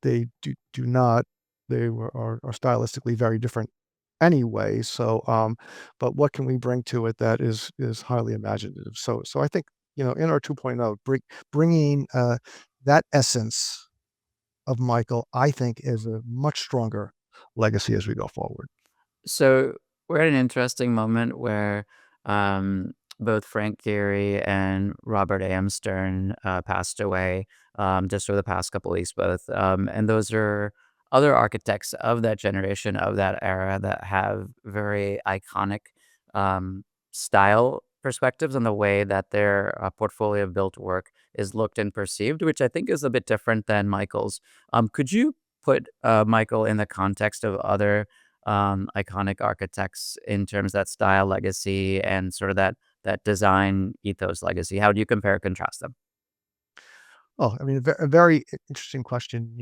they do not are stylistically very different anyway. So, but what can we bring to it that is highly imaginative? So I think in our 2.0, bringing that essence of Michael, I think, is a much stronger legacy as we go forward. So we're at an interesting moment where both Frank Gehry and Robert A.M. Stern passed away just over the past couple weeks, both. And those are other architects of that generation, of that era, that have very iconic um, style perspectives on the way that their portfolio of built work is looked and perceived, which I think is a bit different than Michael's. Could you put Michael in the context of other iconic architects in terms of that style legacy and sort of that design ethos legacy? How do you compare and contrast them? Oh, I mean, a very interesting question.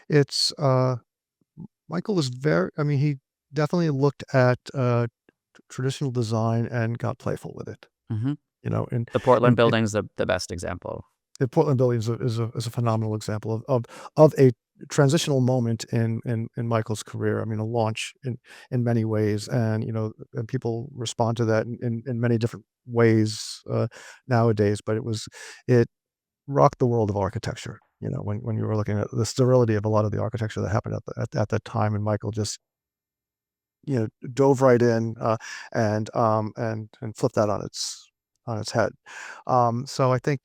It's Michael is very. I mean, he definitely looked at traditional design and got playful with it. Hmm. You know, and The Portland and building's the best example. the Portland building is a phenomenal example of a transitional moment in Michael's career. I mean, a launch in many ways, and and people respond to that in many different ways nowadays. But it rocked the world of architecture. When you were looking at the sterility of a lot of the architecture that happened at that time, and Michael just dove right in and flipped that on its head. So I think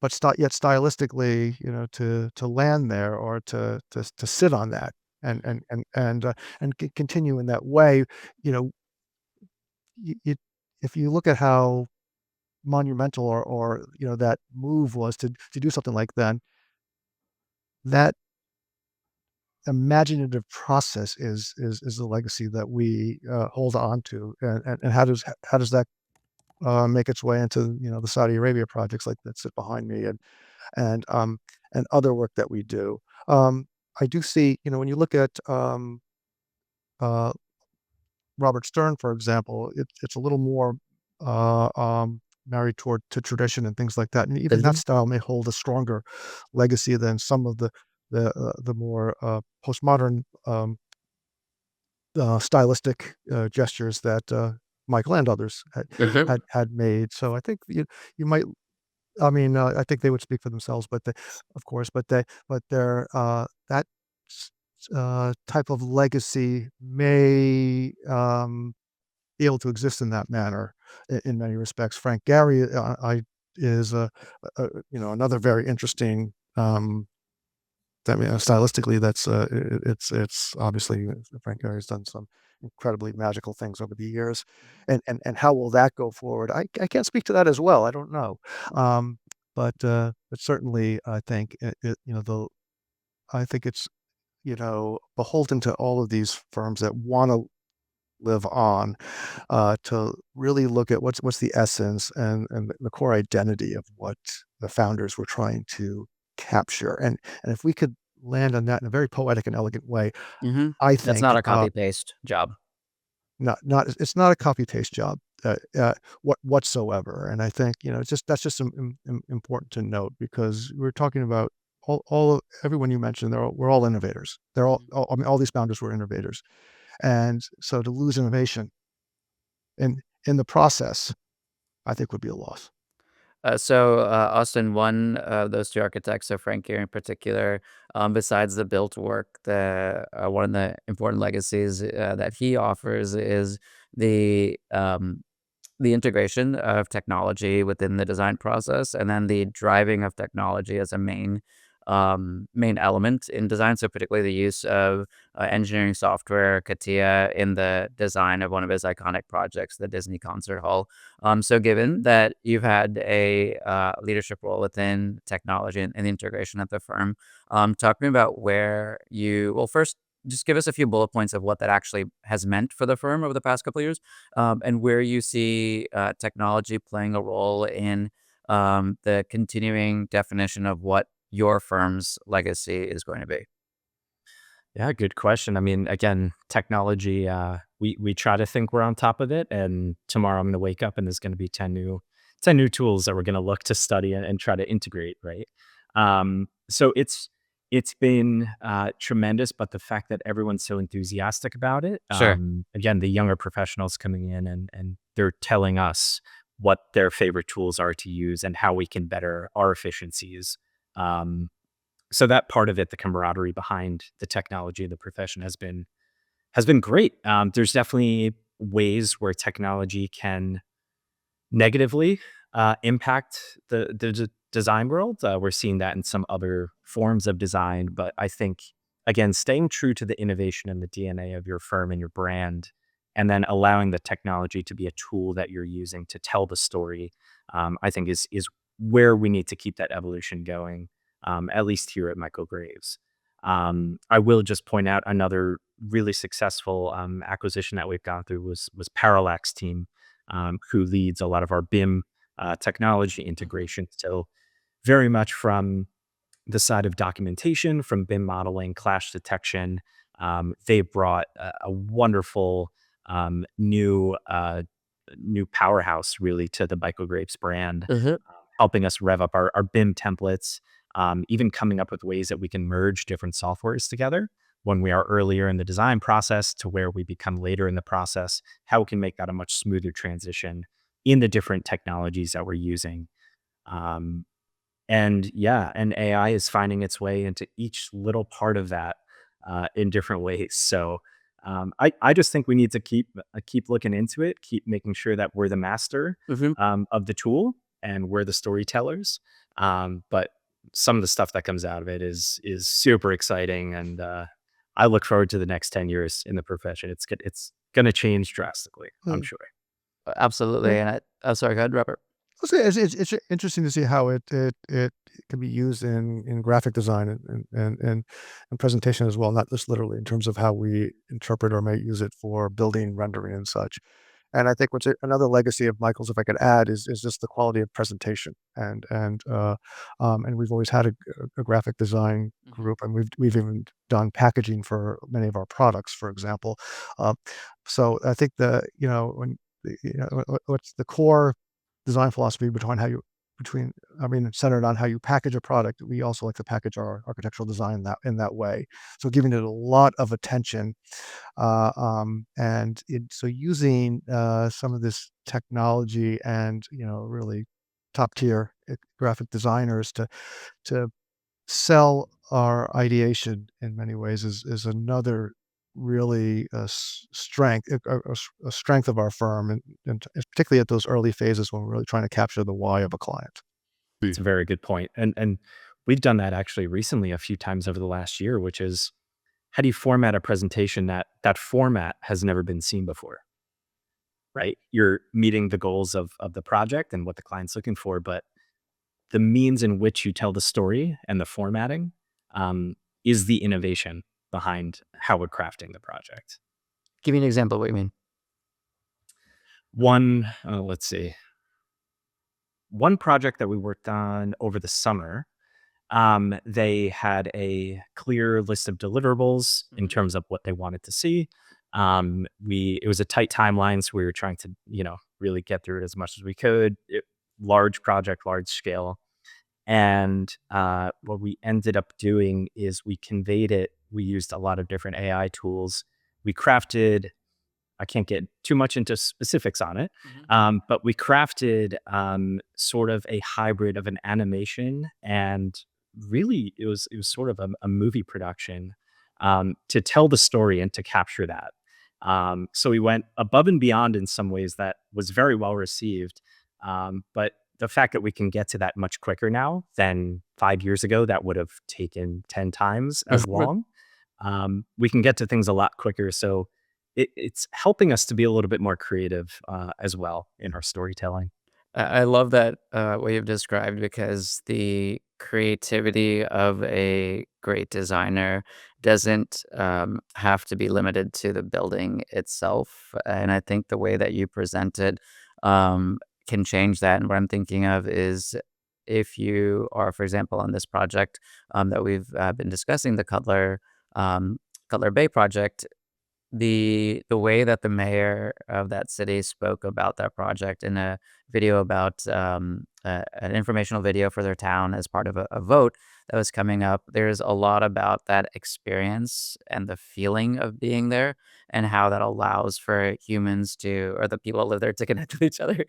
but yet stylistically, to land there or to sit on that and continue in that way, you know, if you look at how monumental or that move was to do something like that imaginative process is the legacy that we hold on to, and how does that make its way into the Saudi Arabia projects like that sit behind me and um, and other work that we do. I do see, when you look at uh, Robert Stern, for example, it's a little more married to tradition and things like that, and even that Mhm. style may hold a stronger legacy than some of the more postmodern stylistic gestures that Michael and others Mhm. had made. So I think you might. I mean, I think they would speak for themselves, of course, but their that type of legacy may be able to exist in that manner in many respects. Frank Gehry, I is another very interesting I mean, stylistically, that's it's obviously Frank Gehry has done some incredibly magical things over the years, and how will that go forward? I can't speak to that as well. I don't know, um, but certainly I think the I think it's beholden to all of these firms that want to live on, to really look at what's the essence and the core identity of what the founders were trying to capture, and if we could land on that in a very poetic and elegant way, Hmm. I That's think, not a copy paste job. not it's not a copy paste job, whatsoever, and I think, it's just that's just important to note because we're talking about all of everyone you mentioned, we're all innovators. I mean, all these founders were innovators, and so to lose innovation in the process, I think would be a loss. Austin, one of those two architects, so Frank Gehry in particular, besides the built work, one of the important legacies that he offers is the integration of technology within the design process, and then the driving of technology as a main element in design. So particularly the use of engineering software, CATIA, in the design of one of his iconic projects, the Disney Concert Hall. So given that you've had a leadership role within technology and the integration at the firm, talk to me about where well, first, just give us a few bullet points of what that actually has meant for the firm over the past couple of years, and where you see technology playing a role in the continuing definition of what your firm's legacy is going to be. Yeah, good question. I mean, again, technology, we try to think we're on top of it, and tomorrow I'm gonna wake up and there's gonna be 10 new tools that we're gonna look to study and try to integrate, right? So it's been tremendous, but the fact that everyone's so enthusiastic about it, Sure. again, the younger professionals coming in and they're telling us what their favorite tools are to use and how we can better our efficiencies. Um, so that part of it, the camaraderie behind the technology of the profession has been great. There's definitely ways where technology can negatively impact the design world. We're seeing that in some other forms of design, but I think again, staying true to the innovation and the DNA of your firm and your brand, and then allowing the technology to be a tool that you're using to tell the story, I think is where we need to keep that evolution going. At least here at Michael Graves. I will just point out another really successful acquisition that we've gone through was Parallax team, who leads a lot of our BIM technology integration. So very much from the side of documentation, from BIM modeling, clash detection. They brought a wonderful new powerhouse really to the Michael Graves brand, Mhm. helping us rev up our BIM templates, even coming up with ways that we can merge different softwares together when we are earlier in the design process to where we become later in the process, how we can make that a much smoother transition in the different technologies that we're using. Um, and yeah, and AI is finding its way into each little part of that in different ways. So I just think we need to keep looking into it, keep making sure that we're the master Mhm. of the tool and we're the storytellers. But some of the stuff that comes out of it is super exciting, and I look forward to the next 10 years in the profession. It's going to change drastically, I'm Mm. sure. Absolutely. Yeah. And oh, sorry, go ahead, Robert. I'll say it's interesting to see how it can be used in graphic design and presentation as well, not just literally in terms of how we interpret or may use it for building, rendering, and such. And I think another legacy of Michael's, if I could add, is just the quality of presentation. And we've always had a graphic design Mhm. group, and we've even done packaging for many of our products, for example. Uh, so I think when what's the core design philosophy I mean, centered on how you package a product. We also like to package our architectural design that way. So giving it a lot of attention, so using some of this technology and really top tier graphic designers to sell our ideation in many ways is another really strength, a strength of our firm, and particularly at those early phases when we're really trying to capture the why of a client. It's a very good point. And we've done that actually recently a few times over the last year, which is how do you format a presentation that format has never been seen before, right? You're meeting the goals of the project and what the client's looking for, but the means in which you tell the story and the formatting um, is the innovation behind how we're crafting the project. Give me an example of what you mean. Let's see, one project that we worked on over the summer. They had a clear list of deliverables in Mhm. terms of what they wanted to see. It was a tight timeline, so we were trying to, really get through it as much as we could. Large project, large scale, and what we ended up doing is we conveyed it. We used a lot of different AI tools. We crafted. I can't get too much into specifics on it, Mhm. but we crafted sort of a hybrid of an animation and really it was sort of a movie production to tell the story and to capture that. So we went above and beyond in some ways that was very well received. But the fact that we can get to that much quicker now than 5 years ago, that would have taken 10 times as long. We can get to things a lot quicker. So it's helping us to be a little bit more creative as well in our storytelling. I love that what you've described because the creativity of a great designer doesn't have to be limited to the building itself. And I think the way that you present it can change that. And what I'm thinking of is if you are, for example, on this project that we've been discussing, the um, Cutler Bay project, the way that the mayor of that city spoke about that project in a video about, an informational video for their town as part of a vote that was coming up, there's a lot about that experience and the feeling of being there and how that allows for humans to or the people that live there to connect with each other.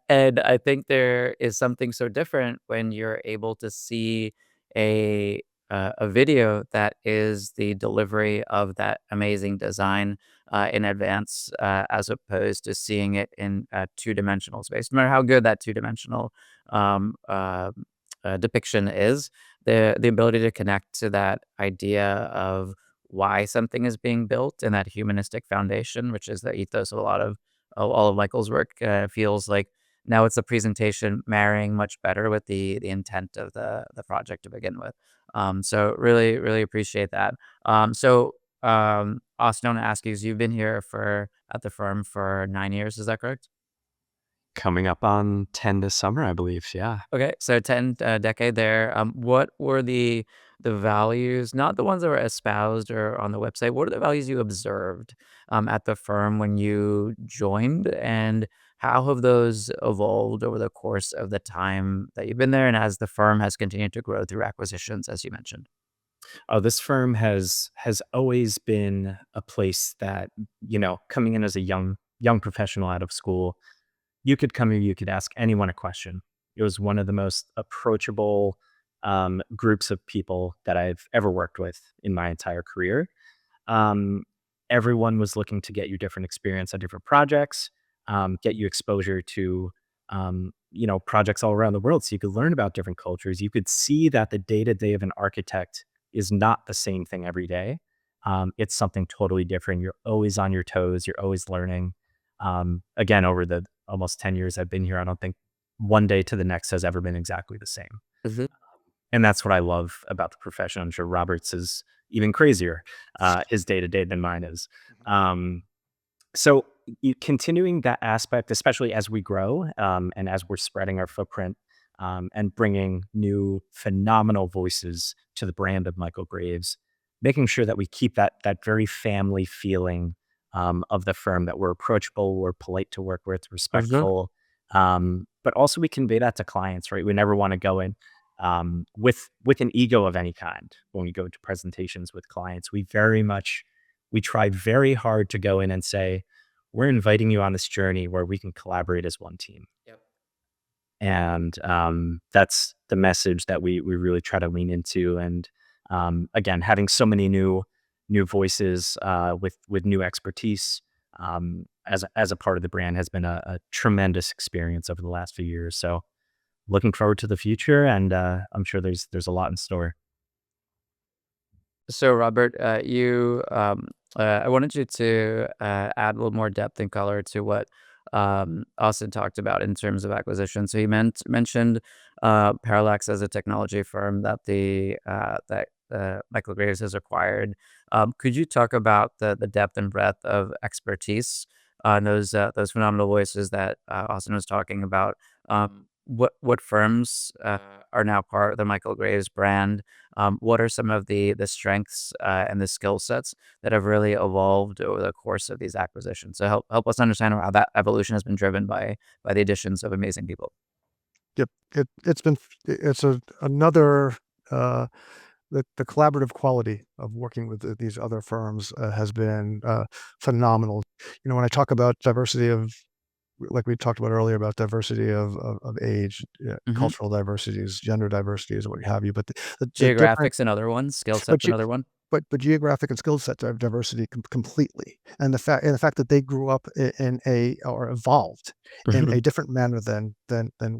And I think there is something so different when you're able to see a a video that is the delivery of that amazing design in advance, as opposed to seeing it in a two-dimensional space. No matter how good that two-dimensional um, uh, depiction is, the ability to connect to that idea of why something is being built and that humanistic foundation, which is the ethos of a lot of all of Michael's work, feels like now it's a presentation marrying much better with the intent of the project to begin with. So really, really appreciate that. Austin, I want to ask you, 'cause you've been here for at the firm for 9 years, is that correct? Coming up on 10 this summer, I believe. Yeah. Okay, so 10 decade there. What were the values, not the ones that were espoused or on the website? What are the values you observed at the firm when you joined, and how have those evolved over the course of the time that you've been there, and as the firm has continued to grow through acquisitions, as you mentioned? Oh, this firm has always been a place that, coming in as a young professional out of school, you could come here, you could ask anyone a question. It was one of the most approachable groups of people that I've ever worked with in my entire career. Um, Everyone was looking to get you different experience on different projects, get you exposure to, projects all around the world so you could learn about different cultures. You could see that the day to day of an architect is not the same thing every day. It's something totally different. You're always on your toes, you're always learning. Again, over the almost 10 years I've been here, I don't think one day to the next has ever been exactly the same. Mhm. And that's what I love about the profession. I'm sure Robert's is even crazier, his day to day than mine is. Um, so continuing that aspect, especially as we grow and as we're spreading our footprint and bringing new phenomenal voices to the brand of Michael Graves, making sure that we keep that very family feeling of the firm, that we're approachable, we're polite to work with, Mhm. respectful, but also we convey that to clients, right? We never want to go in with an ego of any kind when we go to presentations with clients. We try very hard to go in and say, we're inviting you on this journey where we can collaborate as one team. Yep. And that's the message that we really try to lean into. And again, having so many new voices with new expertise as a part of the brand has been a tremendous experience over the last few years. So looking forward to the future, and I'm sure there's a lot in store. So, Robert, I wanted you to add a little more depth and color to what Austin talked about in terms of acquisition. So, he mentioned Parallax as a technology firm that Michael Graves has acquired. Could you talk about the depth and breadth of expertise on those phenomenal voices that Austin was talking about? What firms are now part of the Michael Graves brand? What are some of the strengths and the skill sets that have really evolved over the course of these acquisitions? So help us understand how that evolution has been driven by the additions of amazing people. Yep. It's been it's another, uh the collaborative quality of working with these other firms has been phenomenal. When I talk about diversity of, like we talked about earlier, about diversity of age, Hmm. cultural diversities, gender diversities, what have you, but the different, Geographics, another one. Skill but sets, another one. but geographic and skill sets have diversity completely, and the fact that they grew up in a, or evolved in Mhm. a different manner than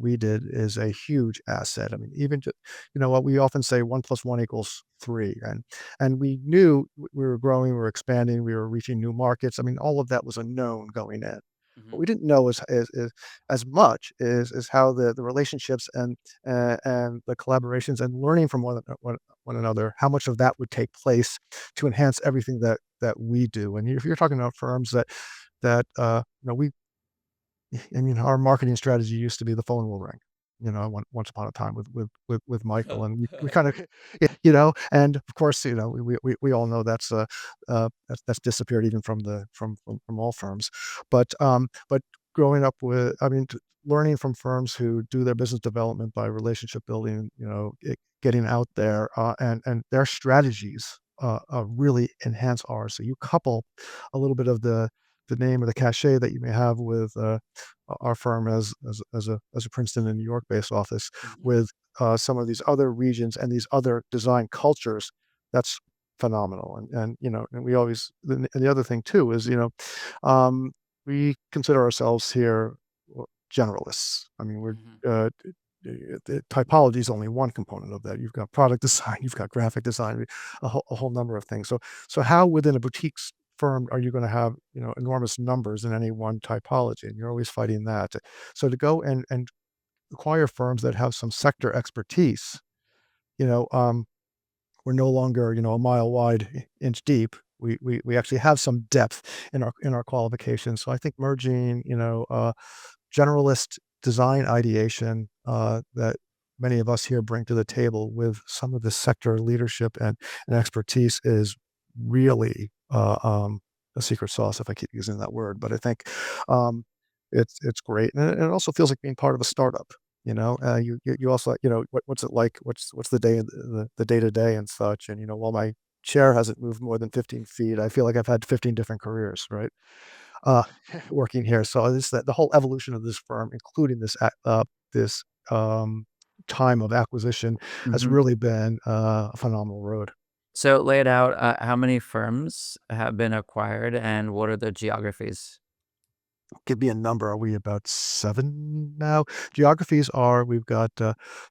we did, is a huge asset. I mean, even just, what we often say, 1 + 1 = 3, and we knew we were growing, we were expanding, we were reaching new markets. I mean, all of that was a known going in. What Mhm. we didn't know as much is how the relationships and the collaborations and learning from one another, how much of that would take place to enhance everything that we do. And if you're talking about firms we I mean, our marketing strategy used to be the phone will ring, once upon a time with Michael, and we kind of, and of course, we all know that's disappeared even from all firms, but growing up with, I mean, learning from firms who do their business development by relationship building, getting out there, and their strategies really enhance ours. So you couple a little bit of the name or the cachet that you may have with our firm as a Princeton and New York-based office, Mhm. with some of these other regions and these other design cultures. That's phenomenal. And we always, and the other thing too is, um, we consider ourselves here generalists. I mean, we're Mhm. typology is only one component of that. You've got product design, you've got graphic design, a whole number of things. So how within a boutique firm are you going to have, enormous numbers in any one typology? And you're always fighting that. So to go and acquire firms that have some sector expertise, you know, um, we're no longer, a mile wide, inch deep. We actually have some depth in our qualifications. So I think merging, generalist design ideation that many of us here bring to the table with some of the sector leadership and expertise is really a secret sauce, if I keep using that word. But I think um, it's great, and it also feels like being part of a startup. You also, what's it like? What's the day to day and such? And while my chair hasn't moved more than 15 feet, I feel like I've had 15 different careers, right? uh, working here. So this that the whole evolution of this firm, including this time of acquisition, has Mhm. really been a phenomenal road. So lay it out. How many firms have been acquired, and what are the geographies? Give me a number. Are we about 7 now? Geographies are, we've got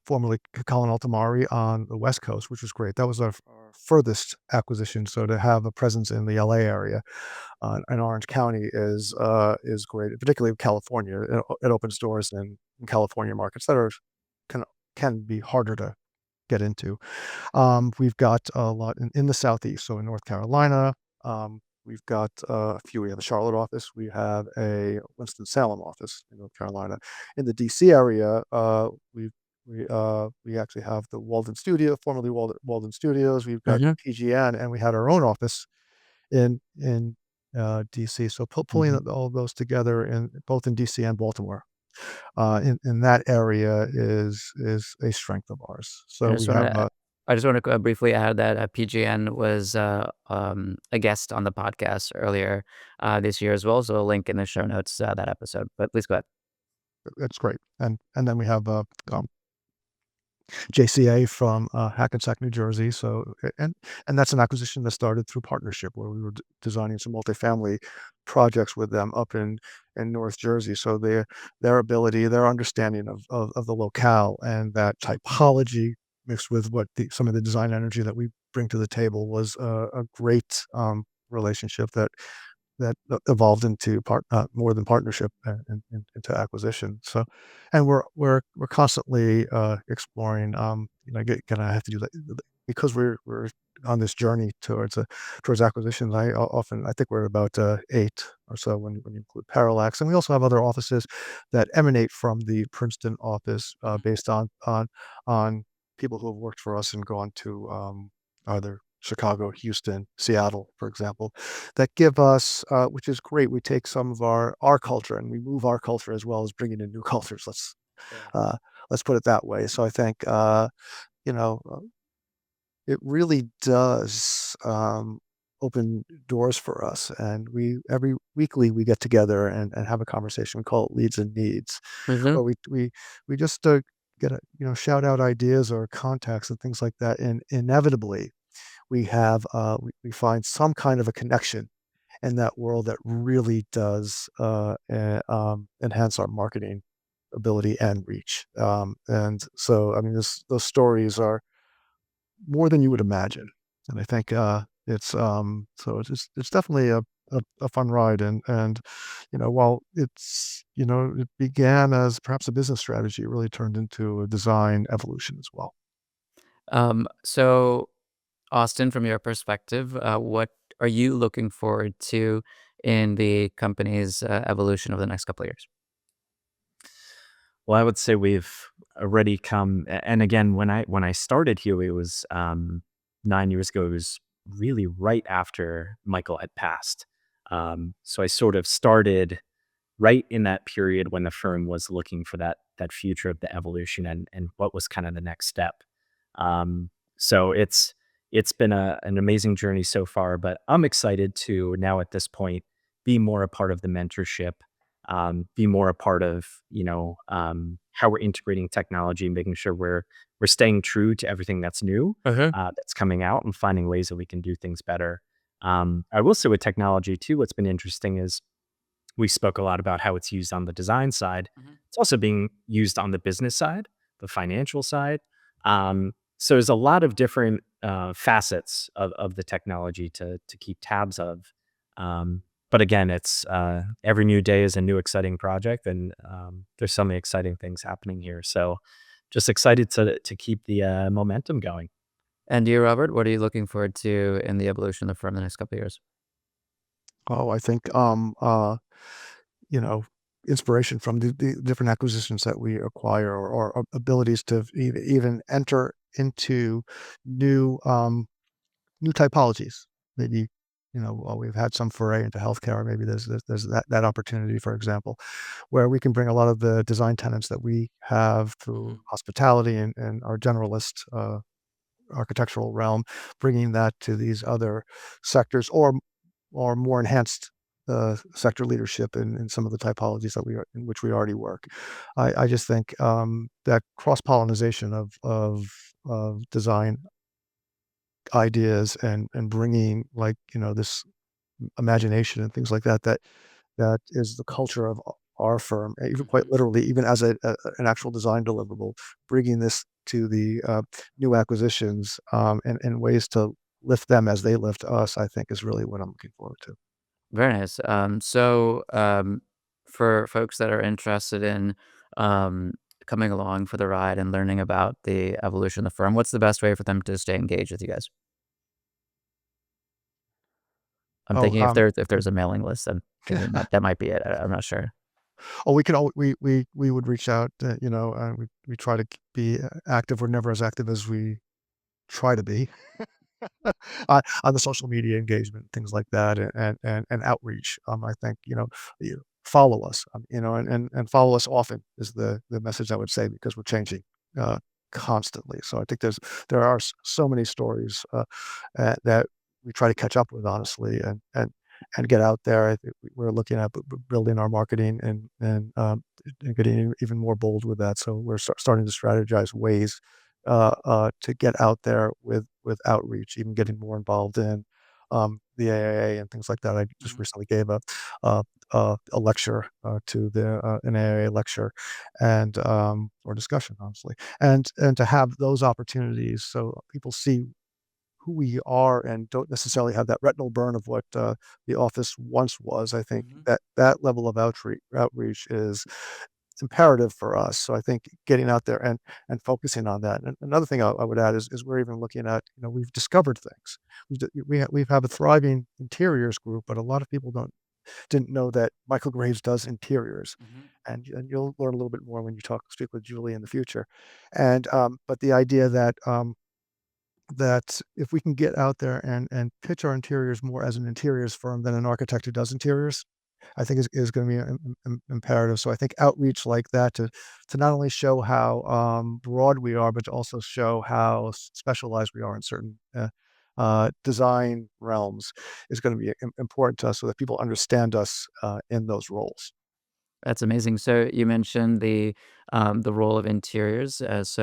formerly Colin Altamari on the West Coast, which was great. That was our furthest acquisition. So to have a presence in the LA area, in Orange County is great, particularly California. It opens doors in California markets that are can can be harder to get into. We've got a lot in the Southeast, so in North Carolina. We've got a few. We have a Charlotte office. We have a Winston-Salem office in North Carolina. In the DC area, we actually have the Walden Studio, formerly Walden Studios. We've got Mhm. PGN, and we had our own office in DC. So pulling Mhm. all of those together in both in DC and Baltimore, in that area is a strength of ours. I So just we have, wanna I just wanna briefly add that, PGN was, a guest on the podcast earlier, this year as well, so a link in the show notes, that episode, but please go ahead. that's great. And then we have, JCA from Hackensack, New Jersey. So, and that's an acquisition that started through partnership where we were designing some multifamily projects with them up in North Jersey. So their ability, their understanding of the locale and that typology mixed with some of the design energy that we bring to the table was a great relationship that evolved into more than partnership and into acquisition. So, and we're constantly exploring. Gonna have to do that because we're on this journey towards acquisitions. I think we're about 8 or so when you include Parallax, and we also have other offices that emanate from the Princeton office based on people who have worked for us and gone to either Chicago, Houston, Seattle, for example, that give us, which is great. We take some of our culture and we move our culture as well as bringing in new cultures. Yeah. Uh, let's put it that way. So I think you know uh, it really does open doors for us. And we every weekly we get together and have a conversation. We call it Leads and Needs, Mhm. where we just get shout out ideas or contacts and things like that. And inevitably we find some kind of a connection in that world that really does enhance our marketing ability and reach. And so, I mean, those stories are more than you would imagine. And I think it's definitely a fun ride. And while it began as perhaps a business strategy, it really turned into a design evolution as well. So Austin, from your perspective, what are you looking forward to in the company's evolution over the next couple of years? Well, I would say we've already come, and again, when I started here, it was 9 years ago. It was really right after Michael had passed. So I sort of started right in that period when the firm was looking for that future of the evolution and what was kind of the next step. Um, so it's been an amazing journey so far, but I'm excited to now at this point be more a part of the mentorship, be more a part of how we're integrating technology, making sure we're staying true to everything that's new, Uh-huh. that's coming out, and finding ways that we can do things better. I will say with technology too, what's been interesting is we spoke a lot about how it's used on the design side. Mhm. It's also being used on the business side, the financial side. So there's a lot of different facets of the technology to keep tabs of. But again, it's every new day is a new exciting project, and there's so many exciting things happening here. So just excited to keep the momentum going. And you, Robert, what are you looking forward to in the evolution of the firm in the next couple of years? Oh, I think you know, inspiration from the different acquisitions that we acquire or abilities to even enter into new new typologies. Maybe, while we've had some foray into healthcare, maybe there's that opportunity, for example, where we can bring a lot of the design tenets that we have through Mhm. hospitality and our generalist architectural realm, bringing that to these other sectors or more enhanced sector leadership in some of the typologies in which we already work. I just think that cross pollination of design ideas and bringing this imagination and things like that is the culture of our firm, even quite Mhm. literally, even as an actual design deliverable, bringing this to the new acquisitions and ways to lift them as they lift us, I think is really what I'm looking forward to. Very nice. For folks that are interested in um, coming along for the ride and learning about the evolution of the firm, what's the best way for them to stay engaged with you guys? I'm Oh, thinking if there's a mailing list, I'm thinking that might be it. I'm not sure. oh, we could all we would reach out, we try to be active. We're never as active as we try to be. On the social media engagement, things like that, and outreach. I think follow us, and follow us often is the message I would say because we're changing uh, constantly. So I think there are so many stories that we try to catch up with honestly, and get out there. I think we're looking at building our marketing and getting even more bold with that. So we're starting to strategize ways to get out there with outreach, even getting more involved in the AAA and things like that. I just Mhm. recently gave a lecture to an AAA lecture and or discussion, honestly, and to have those opportunities so people see who we are and don't necessarily have that retinal burn of what the office once was. I think Mhm. that that level of outreach is imperative for us. So I think getting out there and focusing on that. And another thing I would add is we're even looking at, we've discovered things. We have a thriving interiors group, but a lot of people didn't know that Michael Graves does interiors. Mhm. And you'll learn a little bit more when you speak with Julie in the future. And but the idea that that if we can get out there and pitch our interiors more as an interiors firm than an architect who does interiors, I think is gonna be imperative. So I think outreach like that to not only show how, broad we are, but to also show how specialized we are in certain, design realms is gonna be important to us so that people understand us, in those roles. That's amazing. So you mentioned the role of interiors. This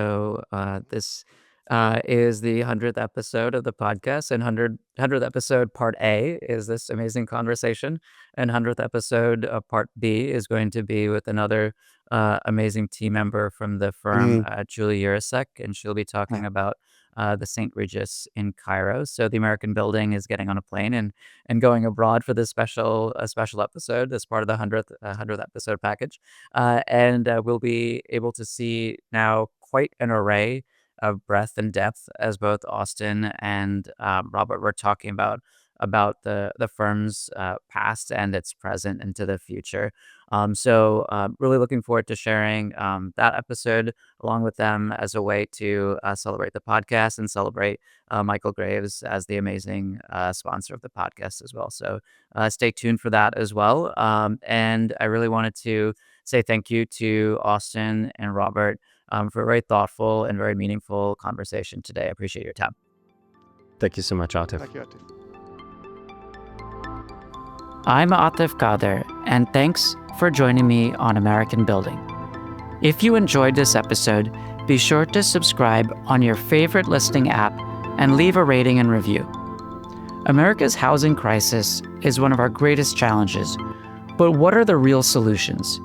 is the 100th episode of the podcast, and 100th episode part A is this amazing conversation, and 100th episode part B is going to be with another amazing team member from the firm, Mm, Julie Urasek, and she'll be talking yeah. about the St. Regis in Cairo. So the American Building is getting on a plane and going abroad for this special episode as part of the 100th episode package. And we'll be able to see now quite an array of breadth and depth as both Austin and Robert were talking about the firm's past and its present into the future. Really looking forward to sharing that episode along with them as a way to celebrate the podcast and celebrate Michael Graves as the amazing sponsor of the podcast as well. So stay tuned for that as well. And I really wanted to say thank you to Austin and Robert for a very thoughtful and very meaningful conversation today. I appreciate your time. Thank you so much, Atif. Thank you, Atif. I'm Atif Kader, and thanks for joining me on American Building. If you enjoyed this episode, be sure to subscribe on your favorite listening app and leave a rating and review. America's housing crisis is one of our greatest challenges, but what are the real solutions?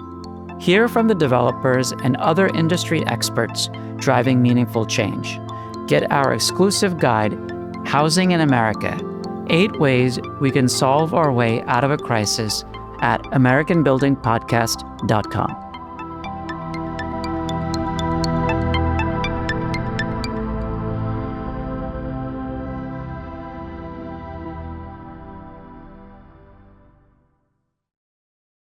Hear from the developers and other industry experts driving meaningful change. Get our exclusive guide, Housing in America: 8 Ways We Can Solve Our Way Out of a Crisis, at AmericanBuildingPodcast.com.